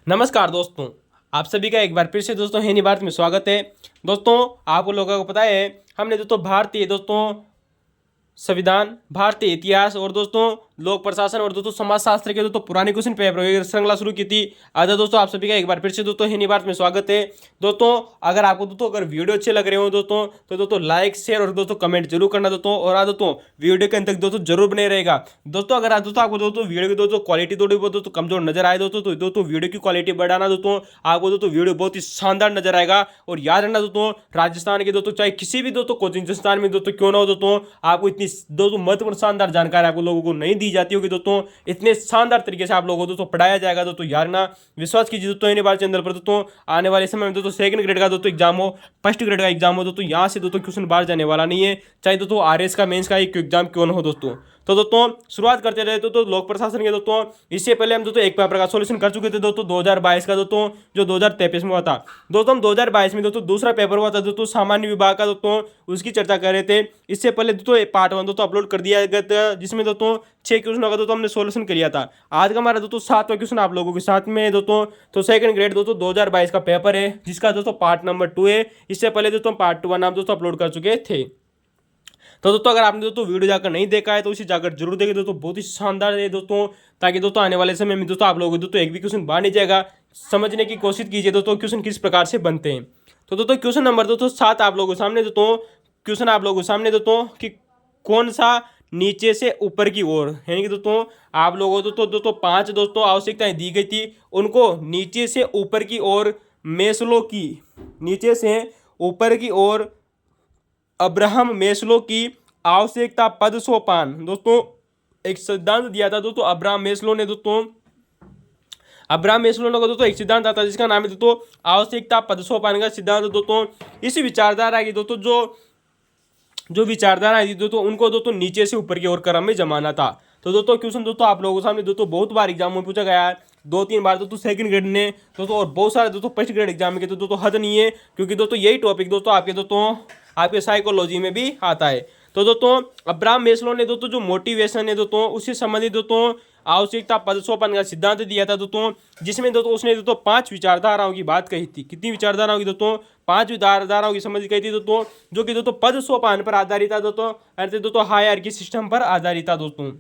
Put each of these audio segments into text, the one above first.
नमस्कार दोस्तों। आप सभी का एक बार फिर से दोस्तों हिंदी भारत में स्वागत है। दोस्तों, आप लोगों को पता है हमने दोस्तों भारतीय दोस्तों संविधान, भारतीय इतिहास और दोस्तों लोक प्रशासन और दोस्तों समाजशास्त्र के दोस्तों पुराने क्वेश्चन पेपर श्रृंखला शुरू की थी। आज दोस्तों आप सभी का एक बार फिर से दोस्तों हिंदी भारत में स्वागत है। दोस्तों, अगर आपको दोस्तों अगर वीडियो अच्छे लग रहे हो दोस्तों तो दोस्तों लाइक शेयर और दोस्तों कमेंट जरूर करना दोस्तों। और आज दोस्तों वीडियो के अंत तक दोस्तों जरूर बने रहेगा। दोस्तों, अगर आज दोस्तों आपको दोस्तों वीडियो की दोस्तों क्वालिटी थोड़ी बहुत दोस्तों कमजोर नजर आए दोस्तों तो दोस्तों वीडियो की क्वालिटी बढ़ाना दोस्तों। आपको दोस्तों वीडियो बहुत ही शानदार नजर आएगा। और याद रखना दोस्तों, राजस्थान के दोस्तों चाहे किसी भी दोस्तों कोचिंग संस्थान में दोस्तों क्यों ना हो दोस्तों, आपको इतनी दोस्तों महत्वपूर्ण शानदार जानकारी आपको लोगों को नहीं दी जाती होगी दोस्तों। इतने शानदार तरीके से आप लोगों को दोस्तों पढ़ाया जाएगा दोस्तों। यार ना विश्वास कीजिए दोस्तों इन बार चैनल पर दोस्तों आने वाले समय में दोस्तों सेकंड ग्रेड का दोस्तों एग्जाम हो, फर्स्ट ग्रेड का एग्जाम हो दोस्तों, यहाँ से दोस्तों क्वेश्चन बाहर जाने वाला नहीं है, चाहे दोस्तों आरएस का मेंस का एक एग्जाम क्यों ना हो दोस्तों। तो दोस्तों शुरुआत करते रहे तो लोक प्रशासन के दोस्तों। इससे पहले हम दोस्तों एक पेपर का सॉल्यूशन कर चुके थे दोस्तों 2022 का दोस्तों, जो 2023 में हुआ था दोस्तों। हम 2022 में दोस्तों दूसरा पेपर हुआ था दोस्तों सामान्य विभाग का दोस्तों, उसकी चर्चा कर रहे थे। इससे पहले दोस्तों पार्ट 1 दोस्तों अपलोड कर दिया गया था, जिसमें दोस्तों 6 क्वेश्चन होगा दोस्तों हमने सॉल्यूशन कर लिया था। आज का हमारा दोस्तों 7वां क्वेश्चन आप लोगों के साथ में दोस्तों। तो सेकंड ग्रेड दोस्तों 2022 का पेपर है, जिसका दोस्तों पार्ट नंबर 2 है। इससे पहले दोस्तों पार्ट 1 आप दोस्तों अपलोड कर चुके थे। तो दोस्तों अगर आपने दोस्तों वीडियो जाकर नहीं देखा है तो उसे जाकर जरूर देखें दोस्तों, बहुत ही शानदार है दोस्तों। ताकि दोस्तों आने वाले समय में दोस्तों आप लोगों को दोस्तों एक भी क्वेश्चन बाहर नहीं जाएगा। समझने की कोशिश कीजिए दोस्तों क्वेश्चन किस प्रकार से बनते हैं। तो दोस्तों क्वेश्चन नंबर दोस्तों 7 आप लोगों के सामने दोस्तों, क्वेश्चन आप लोगों के सामने दोस्तों कि कौन सा नीचे से ऊपर की ओर, यानी कि दोस्तों आप लोगों को दोस्तों 5 दोस्तों आवश्यकताएं दी गई थी, उनको नीचे से ऊपर की ओर मेस्लो की, नीचे से ऊपर की ओर अब्राहम मेस्लो की आवश्यकता पद सोपान दोस्तों एक सिद्धांत दिया था दोस्तों अब्राहम मेस्लो ने दोस्तों। अब्राहम मेस्लो ने दोस्तों एक सिद्धांत आता है जिसका नाम है दोस्तों आवश्यकता पद सोपान का सिद्धांत दोस्तों। इस विचारधारा की दोस्तों जो विचारधारा थी दोस्तों, उनको दोस्तों नीचे से ऊपर की ओर क्रम में जमाना था। तो दोस्तों क्वेश्चन दोस्तों आप लोगों के सामने दोस्तों बहुत बार एग्जाम में पूछा गया है, 2-3 बार दोस्तों सेकंड ग्रेड ने दोस्तों, और बहुत सारे दोस्तों फर्स्ट ग्रेड एग्जाम के तो दोस्तों हद नहीं है, क्योंकि दोस्तों यही टॉपिक दोस्तों आपके साइकोलॉजी में भी आता है। तो दोस्तों अब्राहम मेस्लो ने दोस्तों जो मोटिवेशन है दोस्तों उससे संबंधित दोस्तों आवश्यकता पद सोपान का सिद्धांत दिया था दोस्तों, जिसमें दोस्तों उसने दोस्तों 5 विचारधाराओं की बात कही थी। कितनी विचारधाराओं की दोस्तों? 5 विचारधाराओं की समझ कही थी दोस्तों, जो कि दोस्तों पद सोपान पर आधारित था दोस्तों, अर्थात दोस्तों हायरार्की सिस्टम पर आधारित था दोस्तों।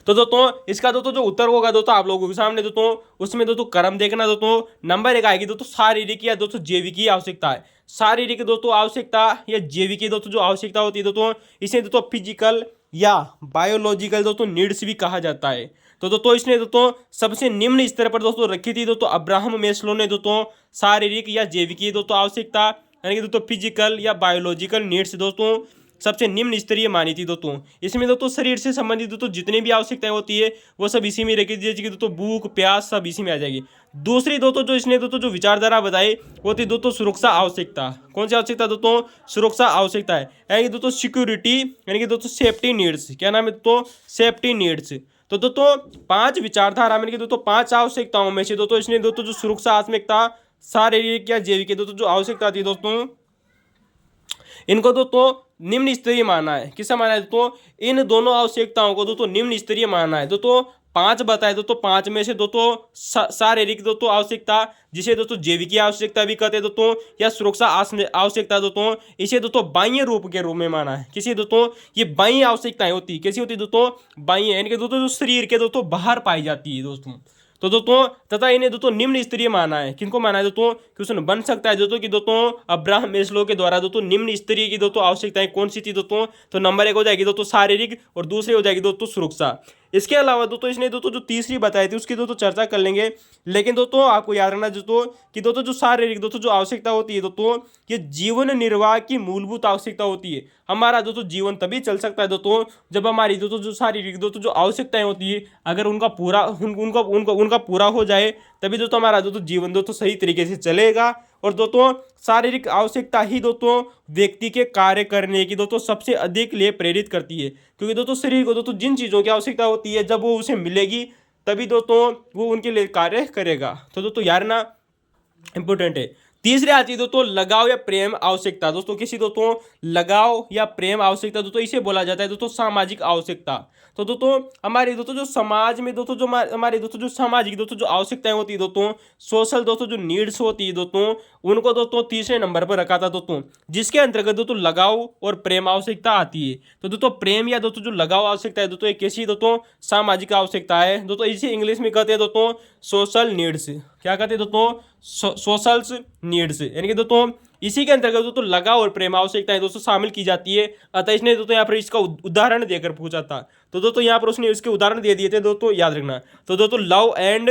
तो दोस्तों इसका दोस्तों जो उत्तर होगा दोस्तों आप लोगों के सामने दोस्तों, उसमें दोस्तों क्रम देखना दोस्तों। नंबर 1 आएगी दोस्तों शारीरिक या दोस्तों जैविकी आवश्यकता है। शारीरिक दोस्तों आवश्यकता या जैविकी दोस्तों जो आवश्यकता होती है दोस्तों, इसे दोस्तों फिजिकल या बायोलॉजिकल दोस्तों नीड्स भी कहा जाता है। तो दोस्तों इसने दोस्तों सबसे निम्न स्तर पर दोस्तों रखी थी दोस्तों अब्राहम मेस्लो ने दोस्तों शारीरिक या जैविकी दोस्तों आवश्यकता, यानी कि दोस्तों फिजिकल या बायोलॉजिकल नीड्स दोस्तों सबसे निम्न स्तरीय मानी थी दोस्तों। इसमें दोस्तों शरीर से संबंधित दोस्तों जितनी भी आवश्यकताएं होती है वो सब इसी में रखी जाएगी दोस्तों, भूख प्यास सब इसी में आ जाएगी। दूसरी दोस्तों जो इसने दोस्तों जो विचारधारा बताई वो थी दोस्तों सुरक्षा आवश्यकता। कौन सी आवश्यकता दोस्तों? सुरक्षा आवश्यकता है, यानी कि दोस्तों सिक्योरिटी, यानी कि दोस्तों सेफ्टी नीड्स। क्या नाम है दोस्तों? Safety needs. तो दोस्तों 5 विचारधारा में दोस्तों 5 आवश्यकताओं में से दोस्तों इसने दोस्तों जो सुरक्षा आवश्यकता, शारीरिक या जैविक दोस्तों जो आवश्यकता थी दोस्तों, इनको दोस्तों निम्न स्तरीय माना है। किसे माना है दोस्तों? इन दोनों आवश्यकताओं को दोस्तों निम्न स्तरीय माना है दोस्तों। 5 बताए दोस्तों, 5 में से दोस्तों शारीरिक दोस्तों आवश्यकता, जिसे दोस्तों जैविकी आवश्यकता भी कहते हैं दोस्तों, या सुरक्षा आवश्यकता दोस्तों, इसे दोस्तों बाह्य रूप के रूप में माना है। किसी दोस्तों ये बाह्य आवश्यकताएं होती, कैसी होती दोस्तों? बाह्य, यानी कि दोस्तों जो शरीर के दोस्तों बाहर पाई जाती है दोस्तों। तो दोस्तों तथा इन्हें दोस्तों निम्न स्तरीय माना है। किनको माना है दोस्तों? क्वेश्चन बन सकता है दोस्तों कि दोस्तों अब्राहम मेस्लो के द्वारा दोस्तों निम्न स्तरीय की दोस्तों आवश्यकताएं कौन सी थी दोस्तों? तो नंबर 1 हो जाएगी दोस्तों शारीरिक, और दूसरी हो जाएगी दोस्तों सुरक्षा। इसके अलावा दोस्तों इसने दोस्तों जो तीसरी बताई थी उसकी दोस्तों चर्चा कर लेंगे। लेकिन दोस्तों आपको याद रखना दोस्तों कि दोस्तों जो शारीरिक दोस्तों जो आवश्यकता होती है दोस्तों, ये जीवन निर्वाह की मूलभूत आवश्यकता होती है। हमारा दोस्तों जीवन तभी चल सकता है दोस्तों जब हमारी दोस्तों जो शारीरिक दोस्तों जो आवश्यकताएं होती है अगर उनका पूरा हो जाए, तभी दोस्तों हमारा दोस्तों जीवन दोस्तों सही तरीके से चलेगा। और दोस्तों शारीरिक आवश्यकता ही दोस्तों व्यक्ति के कार्य करने की दोस्तों सबसे अधिक लिए प्रेरित करती है, क्योंकि दोस्तों शरीर को दोस्तों जिन चीज़ों की आवश्यकता होती है जब वो उसे मिलेगी तभी दोस्तों वो उनके लिए कार्य करेगा। तो दोस्तों यार ना इंपॉर्टेंट है। तीसरी आती है दोस्तों लगाव या प्रेम आवश्यकता। दोस्तों किसी दोस्तों लगाव या प्रेम आवश्यकता दोस्तों इसे बोला जाता है दोस्तों सामाजिक आवश्यकता। तो दोस्तों हमारे दोस्तों जो समाज में दोस्तों जो हमारे दोस्तों जो सामाजिक दोस्तों जो आवश्यकताएं होती है दोस्तों, सोशल दोस्तों जो नीड्स होती है दोस्तों, उनको दोस्तों तीसरे नंबर पर रखा था दोस्तों, जिसके अंतर्गत दोस्तों लगाव और प्रेम आवश्यकता आती है। तो दोस्तों प्रेम या दोस्तों जो लगाव आवश्यकता है दोस्तों एक कैसी दोस्तों सामाजिक आवश्यकता है दोस्तों, इसे इंग्लिश में कहते हैं दोस्तों सोशल नीड्स। क्या कहते हैं दोस्तों सोशल्स नीड्स, यानी कि दोस्तों इसी के अंतर्गत दोस्तों लगाव और प्रेम आवश्यकताएं दोस्तों शामिल की जाती है। अतः इसने दोस्तों यहाँ पर इसका उदाहरण देकर पूछा था, तो दोस्तों यहाँ पर उसने इसके उदाहरण दे दिए थे दोस्तों, याद रखना। तो दोस्तों लव एंड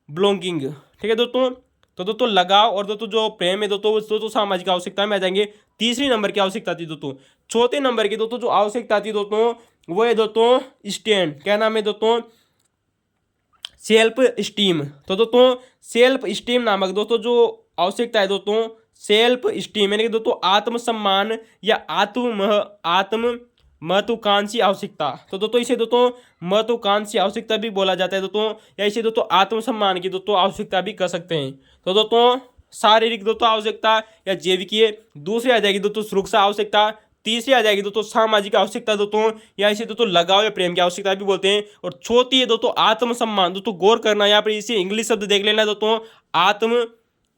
बिलोंगिंग, ठीक है दोस्तों। तो दोस्तों लगाव और दोस्तों जो प्रेम है दोस्तों वो दोस्तों सामाजिक आवश्यकता में आ जाएंगे। तीसरी नंबर की आवश्यकता थी दोस्तों। चौथे नंबर की दोस्तों जो आवश्यकता थी दोस्तों वो है दोस्तों स्टैंड, क्या नाम है दोस्तों सेल्फ स्टीम। तो दोस्तों सेल्फ स्टीम नामक दोस्तों जो आवश्यकता है दोस्तों सेल्फ स्टीम, यानी कि दोस्तों आत्मसम्मान या आत्म महत्वाकांक्षी आवश्यकता। तो दोस्तों इसे दोस्तों महत्वाकांक्षी आवश्यकता भी बोला जाता है दोस्तों, या इसे दोस्तों आत्मसम्मान की दोस्तों आवश्यकता भी कह सकते हैं। तो दोस्तों शारीरिक दोस्तों आवश्यकता या जैविकीय। दूसरी आ जाएगी दोस्तों सुरक्षा आवश्यकता। तीसरी आ जाएगी दोस्तों सामाजिक आवश्यकता दोस्तों, या इसे दोस्तों लगाव या प्रेम की आवश्यकता भी बोलते हैं। और चौथी है दोस्तों आत्मसम्मान। दोस्तों गौर करना यहाँ पर, इसे इंग्लिश शब्द देख लेना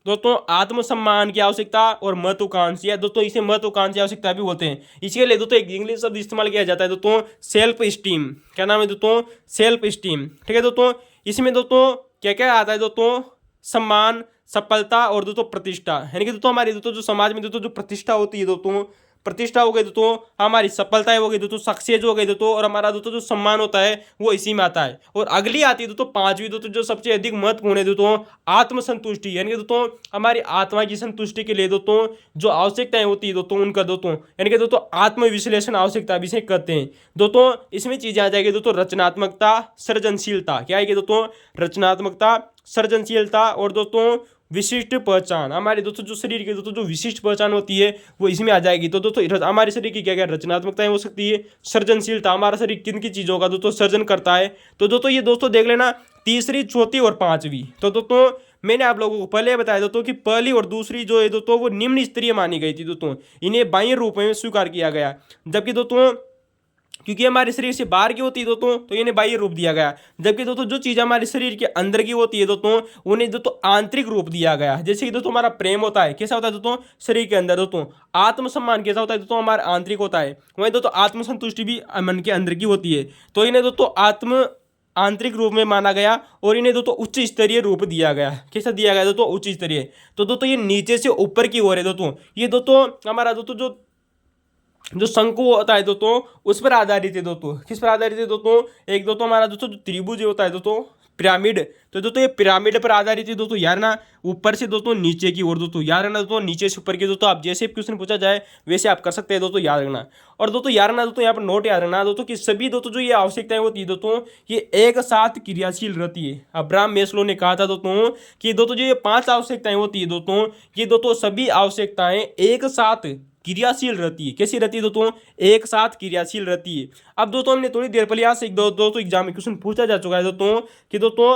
दोस्तों आत्मसम्मान की आवश्यकता और महत्वाकांक्षी है दोस्तों, इसे महत्वाकांक्षी आवश्यकता भी बोलते हैं। इसके लिए दोस्तों एक इंग्लिश शब्द इस्तेमाल किया जाता है दोस्तों सेल्फ स्टीम। क्या नाम है दोस्तों सेल्फ स्टीम, ठीक है दोस्तों। इसमें दोस्तों क्या क्या आता है दोस्तों सम्मान, सफलता और दोस्तों प्रतिष्ठा, यानी कि दोस्तों हमारी दोस्तों जो समाज में दोस्तों जो प्रतिष्ठा होती है दोस्तों, प्रतिष्ठा हो गई दोस्तों, हमारी सफलताएं हो गई दोस्तों, सक्सेस हो गई दोस्तों, और हमारा दोस्तों जो सम्मान होता है वो इसी में आता है। और अगली आती है दोस्तों पांचवी दोस्तों जो सबसे अधिक महत्वपूर्ण है दोस्तों आत्मसंतुष्टि, यानी कि दोस्तों हमारी आत्मा की संतुष्टि के लिए दोस्तों जो आवश्यकताएं होती है दोस्तों उनका दोस्तों, यानी कि दोस्तों आत्मविश्लेषण आवश्यकता भी इसे कहते हैं दोस्तों। इसमें चीजें आ जाएगी दोस्तों रचनात्मकता, सृजनशीलता। क्या आएगी दोस्तों रचनात्मकता, सृजनशीलता और दोस्तों विशिष्ट पहचान। हमारे दोस्तों जो शरीर की दोस्तों जो विशिष्ट पहचान होती है वो इसमें आ जाएगी। तो दोस्तों हमारे शरीर की क्या क्या रचनात्मकताएं हो सकती है, सृजनशीलता, हमारा शरीर किन किन चीज़ों का दोस्तों सर्जन करता है। तो दोस्तों ये दोस्तों देख लेना तीसरी, चौथी और पांचवी। तो दोस्तों मैंने आप लोगों को पहले बताया दोस्तों कि पहली और दूसरी जो है दोस्तों वो निम्न स्तरीय मानी गई थी दोस्तों, इन्हें बाह्य रूप में स्वीकार किया गया। जबकि दोस्तों क्योंकि हमारे शरीर से बाहर की होती है दोस्तों तो इन्हें बाह्य रूप दिया गया। जबकि दोस्तों जो चीज़ हमारे शरीर के अंदर की होती है दोस्तों उन्हें दोस्तों आंतरिक रूप दिया गया। जैसे कि दोस्तों हमारा प्रेम होता है कैसा होता है दोस्तों शरीर के अंदर, दोस्तों आत्मसम्मान कैसा होता है दोस्तों हमारा आंतरिक होता है, वहीं दोस्तों आत्मसंतुष्टि भी मन के अंदर की होती है। तो इन्हें दोस्तों आंतरिक रूप में माना गया और इन्हें दोस्तों उच्च स्तरीय रूप दिया गया। कैसा दिया गया दोस्तों उच्च स्तरीय। तो दोस्तों ये नीचे से ऊपर की ओर है दोस्तों, ये दोस्तों हमारा दोस्तों जो शंकु होता है दोस्तों उस पर आधारित है दोस्तों। किस पर आधारित है दोस्तों, एक दोस्तों हमारा दोस्तों जो त्रिभुज होता है दोस्तों पिरामिड, तो दोस्तों ये पिरामिड पर आधारित है दोस्तों, यार ना ऊपर से दोस्तों नीचे की ओर दोस्तों, यार ना दोस्तों नीचे से ऊपर की दोस्तों, आप जैसे क्वेश्चन पूछा जाए वैसे आप कर सकते हैं दोस्तों, याद रखना। और दोस्तों यार ना दोस्तों यहाँ पर नोट याद रखना दोस्तों कि सभी दोस्तों जो ये आवश्यकताएं होती है दोस्तों ये एक साथ क्रियाशील रहती है। अब्राहम मेस्लो ने कहा था दोस्तों कि दोस्तों जो ये 5 आवश्यकताएं होती है दोस्तों ये दोस्तों सभी आवश्यकताएं एक साथ क्रियाशील रहती है। कैसी रहती है दोस्तों एक साथ क्रियाशील रहती है। अब दोस्तों हमने थोड़ी देर पहले यहाँ से दोस्तों एग्जाम में क्वेश्चन पूछा जा चुका है दोस्तों कि दोस्तों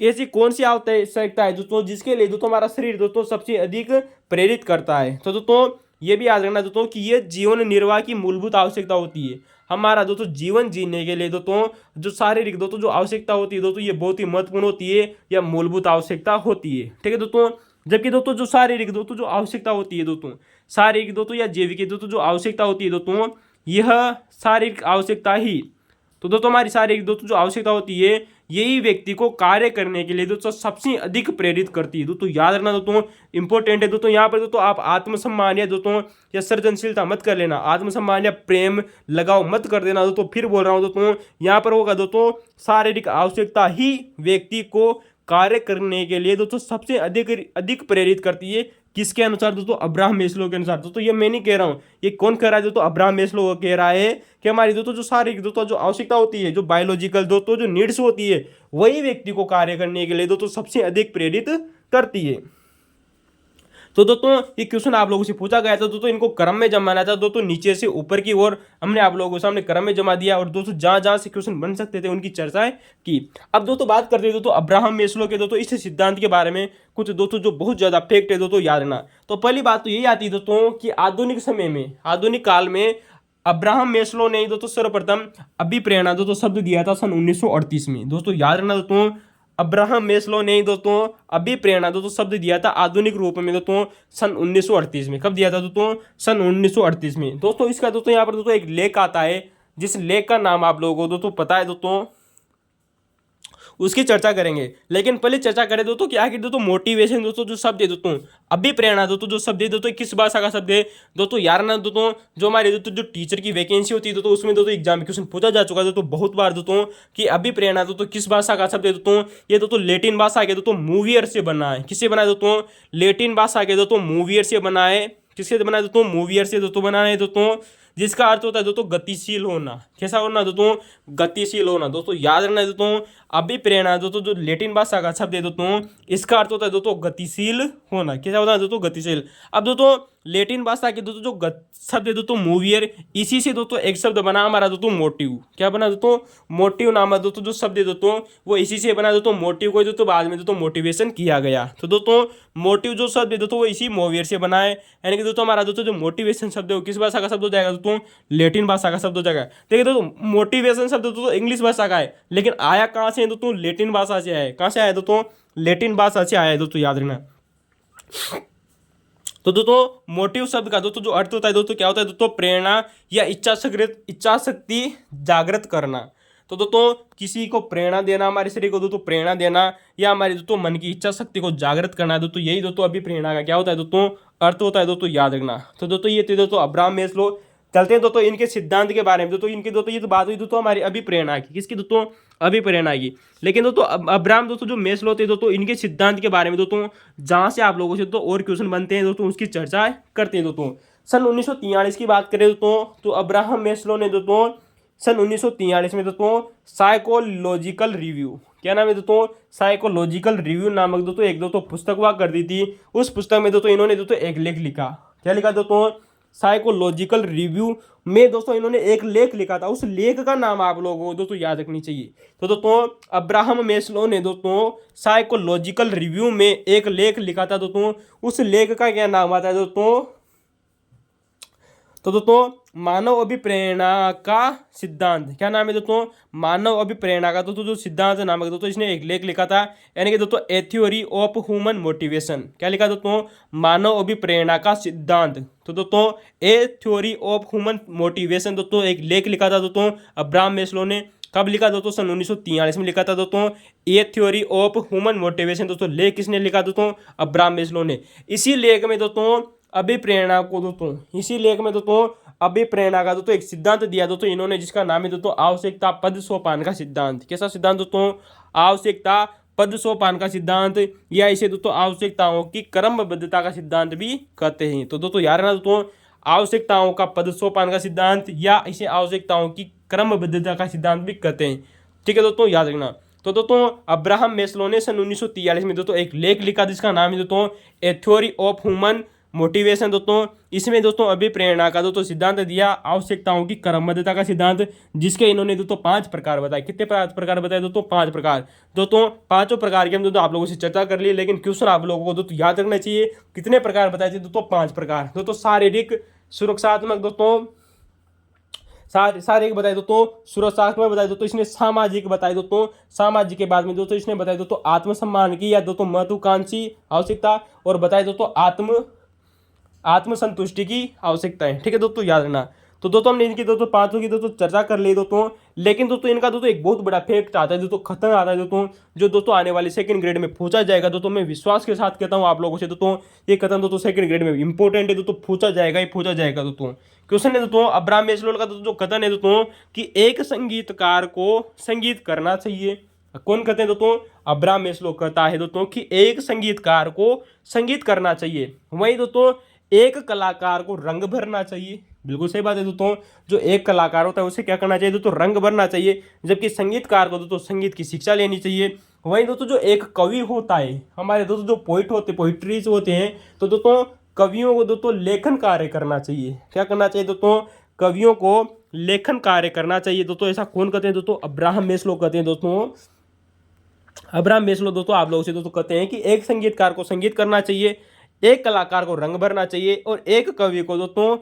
ऐसी कौन सी आवश्यकता है दोस्तों जिसके लिए दोस्तों हमारा शरीर दोस्तों सबसे अधिक प्रेरित करता है। तो दोस्तों ये भी याद रखना दोस्तों कि ये जीवन निर्वाह की मूलभूत आवश्यकता होती है। हमारा दोस्तों जीवन जीने के लिए दोस्तों जो शारीरिक दोस्तों जो आवश्यकता होती है दोस्तों ये बहुत ही महत्वपूर्ण होती है या मूलभूत आवश्यकता होती है, ठीक है दोस्तों। जबकि दोस्तों जो शारीरिक दोस्तों जो आवश्यकता होती है दोस्तों शारीरिक दोस्तों या जैविक दोस्तों जो आवश्यकता होती है दोस्तों यह शारीरिक आवश्यकता ही, तो दोस्तों हमारी शारीरिक दोस्तों जो आवश्यकता होती है यही व्यक्ति को कार्य करने के लिए दोस्तों सबसे अधिक प्रेरित करती है। दोस्तों याद रखना दोस्तों इंपॉर्टेंट है दोस्तों, यहाँ पर दोस्तों आप आत्मसम्मान या दोस्तों या सृजनशीलता मत कर लेना, आत्मसम्मान या प्रेम लगाव मत कर देना दोस्तों। फिर बोल रहा हूँ दोस्तों यहाँ पर होगा दोस्तों शारीरिक आवश्यकता ही व्यक्ति को कार्य करने के लिए दोस्तों सबसे अधिक प्रेरित करती है। किसके अनुसार दोस्तों अब्राहम मेस्लो के अनुसार। दोस्तों ये मैं नहीं कह रहा हूँ, ये कौन कह रहा है दोस्तों अब्राहम मेस्लो कह रहा है कि हमारी दोस्तों जो शारीरिक दोस्तों जो आवश्यकता होती है जो बायोलॉजिकल दोस्तों जो नीड्स होती है वही व्यक्ति को कार्य करने के लिए दोस्तों सबसे अधिक प्रेरित करती है। तो दोस्तों ये क्वेश्चन आप लोगों से पूछा गया था दोस्तों, इनको क्रम में जमाना था दोस्तों, नीचे से ऊपर की ओर हमने आप लोगों के सामने क्रम में जमा दिया और दोस्तों जहां जहां से क्वेश्चन बन सकते थे उनकी चर्चाएं की। अब दोस्तों बात करते हैं दोस्तों अब्राहम मेस्लो के दोस्तों इस सिद्धांत के बारे में कुछ दोस्तों जो बहुत ज्यादा फैक्ट है दोस्तों याद रखना। तो पहली बात तो यही आती है दोस्तों कि आधुनिक समय में, आधुनिक काल में अब्राहम मेस्लो ने दोस्तों सर्वप्रथम अभिप्रेरणा दोस्तों शब्द दिया था सन 1938 में। दोस्तों याद रखना दोस्तों, अब्राहम मेस्लो ने दोस्तों अभिप्रेरणा दोस्तों शब्द दिया था आधुनिक रूप में दोस्तों सन 1938 में। कब दिया था दोस्तों? सन 1938 में। दोस्तों इसका दोस्तों यहाँ पर दोस्तों एक लेख आता है, जिस लेख का नाम आप लोगों को दोस्तों पता है दोस्तों, उसकी चर्चा करेंगे। लेकिन पहले चर्चा करें दोस्तों कि आखिर दोस्तों मोटिवेशन दोस्तों जो शब्द है दोस्तों, अभिप्रेरणा दोस्तों जो शब्द है दोस्तों किस भाषा का शब्द है दोस्तों? यार ना दोस्तों, जो हमारे दोस्तों जो टीचर की वैकेंसी होती है दोस्तों उसमें दोस्तों एग्जाम में क्वेश्चन पूछा जा चुका है दोस्तों बहुत बार दोस्तों कि अभिप्रेरणा दोस्तों किस भाषा का शब्द है दोस्तों? ये दोस्तों लेटिन भाषा के दोस्तों मूवियर से बना है। किससे बना है दोस्तों? लेटिन भाषा के दोस्तों मूवियर से बना है। किससे बना है दोस्तों? मूवियर से दोस्तों बना है दोस्तों, जिसका अर्थ होता है दोस्तों गतिशील होना। कैसा होना दोस्तों? गतिशील होना। दोस्तों याद रखना है दोस्तों, अभिप्रेरणा दोस्तों जो लेटिन भाषा का शब्द है दोस्तों, इसका अर्थ होता है दोस्तों गतिशील होना। कैसा होता है दोस्तों? गतिशील। अब दोस्तों लेटिन भाषा के दोस्तों जो शब्द है दोस्तों मूवियर, इसी से दोस्तों एक शब्द बना हमारा दोस्तों मोटिव। क्या बना दोस्तों? मोटिव नामक दोस्तों जो शब्द है दोस्तों वो इसी से बना दोस्तों। मोटिव को दोस्तों बाद में दोस्तों मोटिवेशन किया गया। तो दोस्तों मोटिव जो शब्द है दोस्तों वो इसी मूवियर से बना है, यानी कि दोस्तों हमारा दोस्तों जो मोटिवेशन शब्द है वो किस भाषा का शब्द हो जाएगा दोस्तों? लेटिन भाषा का शब्द हो जाएगा। देखिए दोस्तों मोटिवेशन शब्द दोस्तों इंग्लिश भाषा का है, लेकिन आया कहाँ से है दोस्तों? लेटिन भाषा से आया है। कहाँ से आया दोस्तों? लेटिन भाषा से आया है दोस्तों, याद रखना। तो दोस्तों मोटिव शब्द का दोस्तों जो अर्थ होता है दोस्तों क्या होता है दोस्तों? प्रेरणा या इच्छा शक्ति जागृत करना। तो दोस्तों किसी को प्रेरणा देना, हमारे शरीर को दोस्तों प्रेरणा देना या हमारे दोस्तों मन की इच्छा शक्ति को जागृत करना दोस्तों, यही दोस्तों अभी प्रेरणा का क्या होता है दोस्तों? अर्थ होता है दोस्तों, याद रखना। तो दोस्तों ये थे दोस्तों अब्राहम मेस्लो। चलते हैं दोस्तों इनके सिद्धांत के बारे में। दोस्तों इनके दोस्तों ये तो बात हुई दोस्तों हमारी अभिप्रेरणा की। किसकी दोस्तों? अभिप्रेरणा की। लेकिन दोस्तों अब्राहम दोस्तों जो मेस्लो थे दोस्तों, इनके सिद्धांत के बारे में दोस्तों जहां से आप लोगों से तो और क्वेश्चन बनते हैं दोस्तों उसकी चर्चा करते हैं दोस्तों। सन 1943 की बात करें दोस्तों, तो अब्राहम मेस्लो ने दोस्तों सन 1943 में दोस्तों साइकोलॉजिकल रिव्यू, क्या नाम है दोस्तों? साइकोलॉजिकल रिव्यू नामक दोस्तों एक दोस्तों पुस्तक हुआ करती थी। उस पुस्तक में दोस्तों इन्होंने दोस्तों एक लेख लिखा। क्या लिखा दोस्तों? साइकोलॉजिकल रिव्यू में दोस्तों इन्होंने एक लेख लिखा था। उस लेख का नाम आप लोगों को दोस्तों याद रखनी चाहिए। तो दोस्तों अब्राहम मेस्लो ने दोस्तों साइकोलॉजिकल रिव्यू में एक लेख लिखा था दोस्तों। उस लेख का क्या नाम आता है दोस्तों? तो दोस्तों मानव अभिप्रेरणा का सिद्धांत। क्या नाम है दोस्तों? मानव अभिप्रेरणा का दोस्तों जो सिद्धांत नामक दोस्तों इसने एक लेख लिखा था, यानी कि दोस्तों ए थ्योरी ऑफ ह्यूमन मोटिवेशन। क्या लिखा दोस्तों? मानव अभिप्रेरणा का सिद्धांत। तो दोस्तों ए थ्योरी ऑफ ह्यूमन मोटिवेशन दोस्तों एक लेख लिखा था दोस्तों अब्राहम मेस्लो ने। कब लिखा दोस्तों? सन 1943 में लिखा था दोस्तों ए थ्योरी ऑफ ह्यूमन मोटिवेशन। दोस्तों लेख किसने लिखा दोस्तों? अब्राहम मेस्लो ने। इसी लेख में दोस्तों अभिप्रेरणा को दोस्तों, इसी लेख में दोस्तों अभिप्रेरणा का दोस्तों एक सिद्धांत दिया दोस्तों इन्होंने, जिसका नाम है दोस्तों आवश्यकता पद सोपान का सिद्धांत। कैसा सिद्धांत दोस्तों? आवश्यकता पद सोपान का सिद्धांत, या इसे दोस्तों आवश्यकताओं की क्रमबद्धता का सिद्धांत भी कहते हैं। तो दोस्तों याद रखना दोस्तों, आवश्यकताओं का पद सोपान का सिद्धांत या इसे आवश्यकताओं की क्रमबद्धता का सिद्धांत भी कहते हैं। ठीक है दोस्तों, याद रखना। तो दोस्तों अब्राहम मेस्लो ने सन 1943 में दोस्तों एक लेख लिखा जिसका नाम है दोस्तों ए थ्योरी ऑफ ह्यूमन मोटिवेशन। दोस्तों इसमें दोस्तों अभिप्रेरणा का दोस्तों सिद्धांत दिया, आवश्यकताओं की क्रमबद्धता का सिद्धांत, जिसके इन्होंने दोस्तों 5 प्रकार बताए। कितने प्रकार बताए दोस्तों? 5 प्रकार। दोस्तों 5 प्रकार के हम दोस्तों आप लोगों से चर्चा कर लिए, लेकिन क्वेश्चन आप लोगों को दोस्तों याद रखना चाहिए। कितने प्रकार बताए थे दोस्तों? 5 प्रकार। दोस्तों शारीरिक, सुरक्षात्मक, दोस्तों शारीरिक बताए दोस्तों, सुरक्षात्मक बताए दोस्तों, इसने सामाजिक बताए दोस्तों, सामाजिक के बाद में दोस्तों इसने बताए दोस्तों आत्मसम्मान की या दोस्तों महत्वाकांक्षी आवश्यकता, और बताए दोस्तों आत्मसंतुष्टि की आवश्यकताएं। ठीक है दोस्तों, याद रखना। तो दोस्तों हमने इनकी दोस्तों 5 की दोस्तों चर्चा कर ली दोस्तों, लेकिन दोस्तों इनका दोस्तों एक बहुत बड़ा फैक्ट आता है दोस्तों, खतरा आता है दोस्तों, जो दोस्तों आने वाले सेकंड ग्रेड में पूछा जाएगा। दोस्तों मैं विश्वास के साथ कहता हूं आप लोगों से दोस्तों, ये कथन दोस्तों सेकंड ग्रेड में इंपॉर्टेंट है दोस्तों, पूछा जाएगा ही पूछा जाएगा दोस्तों। क्वेश्चन है दोस्तों अब्राहम मेस्लो का दोस्तों जो कथन है दोस्तों कि एक संगीतकार को संगीत करना चाहिए। कौन कहते हैं दोस्तों? अब्राहम मेस्लो कहता है दोस्तों कि एक संगीतकार को संगीत करना चाहिए। वहीं दोस्तों एक कलाकार को रंग भरना चाहिए। बिल्कुल सही बात है दोस्तों, जो एक कलाकार होता है उसे क्या करना चाहिए दोस्तों? रंग भरना चाहिए। जबकि संगीतकार को दोस्तों संगीत की शिक्षा लेनी चाहिए। वहीं दोस्तों जो एक कवि होता है, हमारे दोस्तों जो पोइट होते, पोइट्रीज होते हैं, तो दोस्तों कवियों को दोस्तों लेखन कार्य करना चाहिए। क्या करना चाहिए दोस्तों? कवियों को लेखन कार्य करना चाहिए दोस्तों। ऐसा कौन कहते हैं दोस्तों? अब्राहम मेस्लो कहते हैं दोस्तों। अब्राहम मेस्लो दोस्तों आप लोगों से दोस्तों कहते हैं कि एक संगीतकार को संगीत करना चाहिए, एक कलाकार को रंग भरना चाहिए और एक कवि को दोस्तों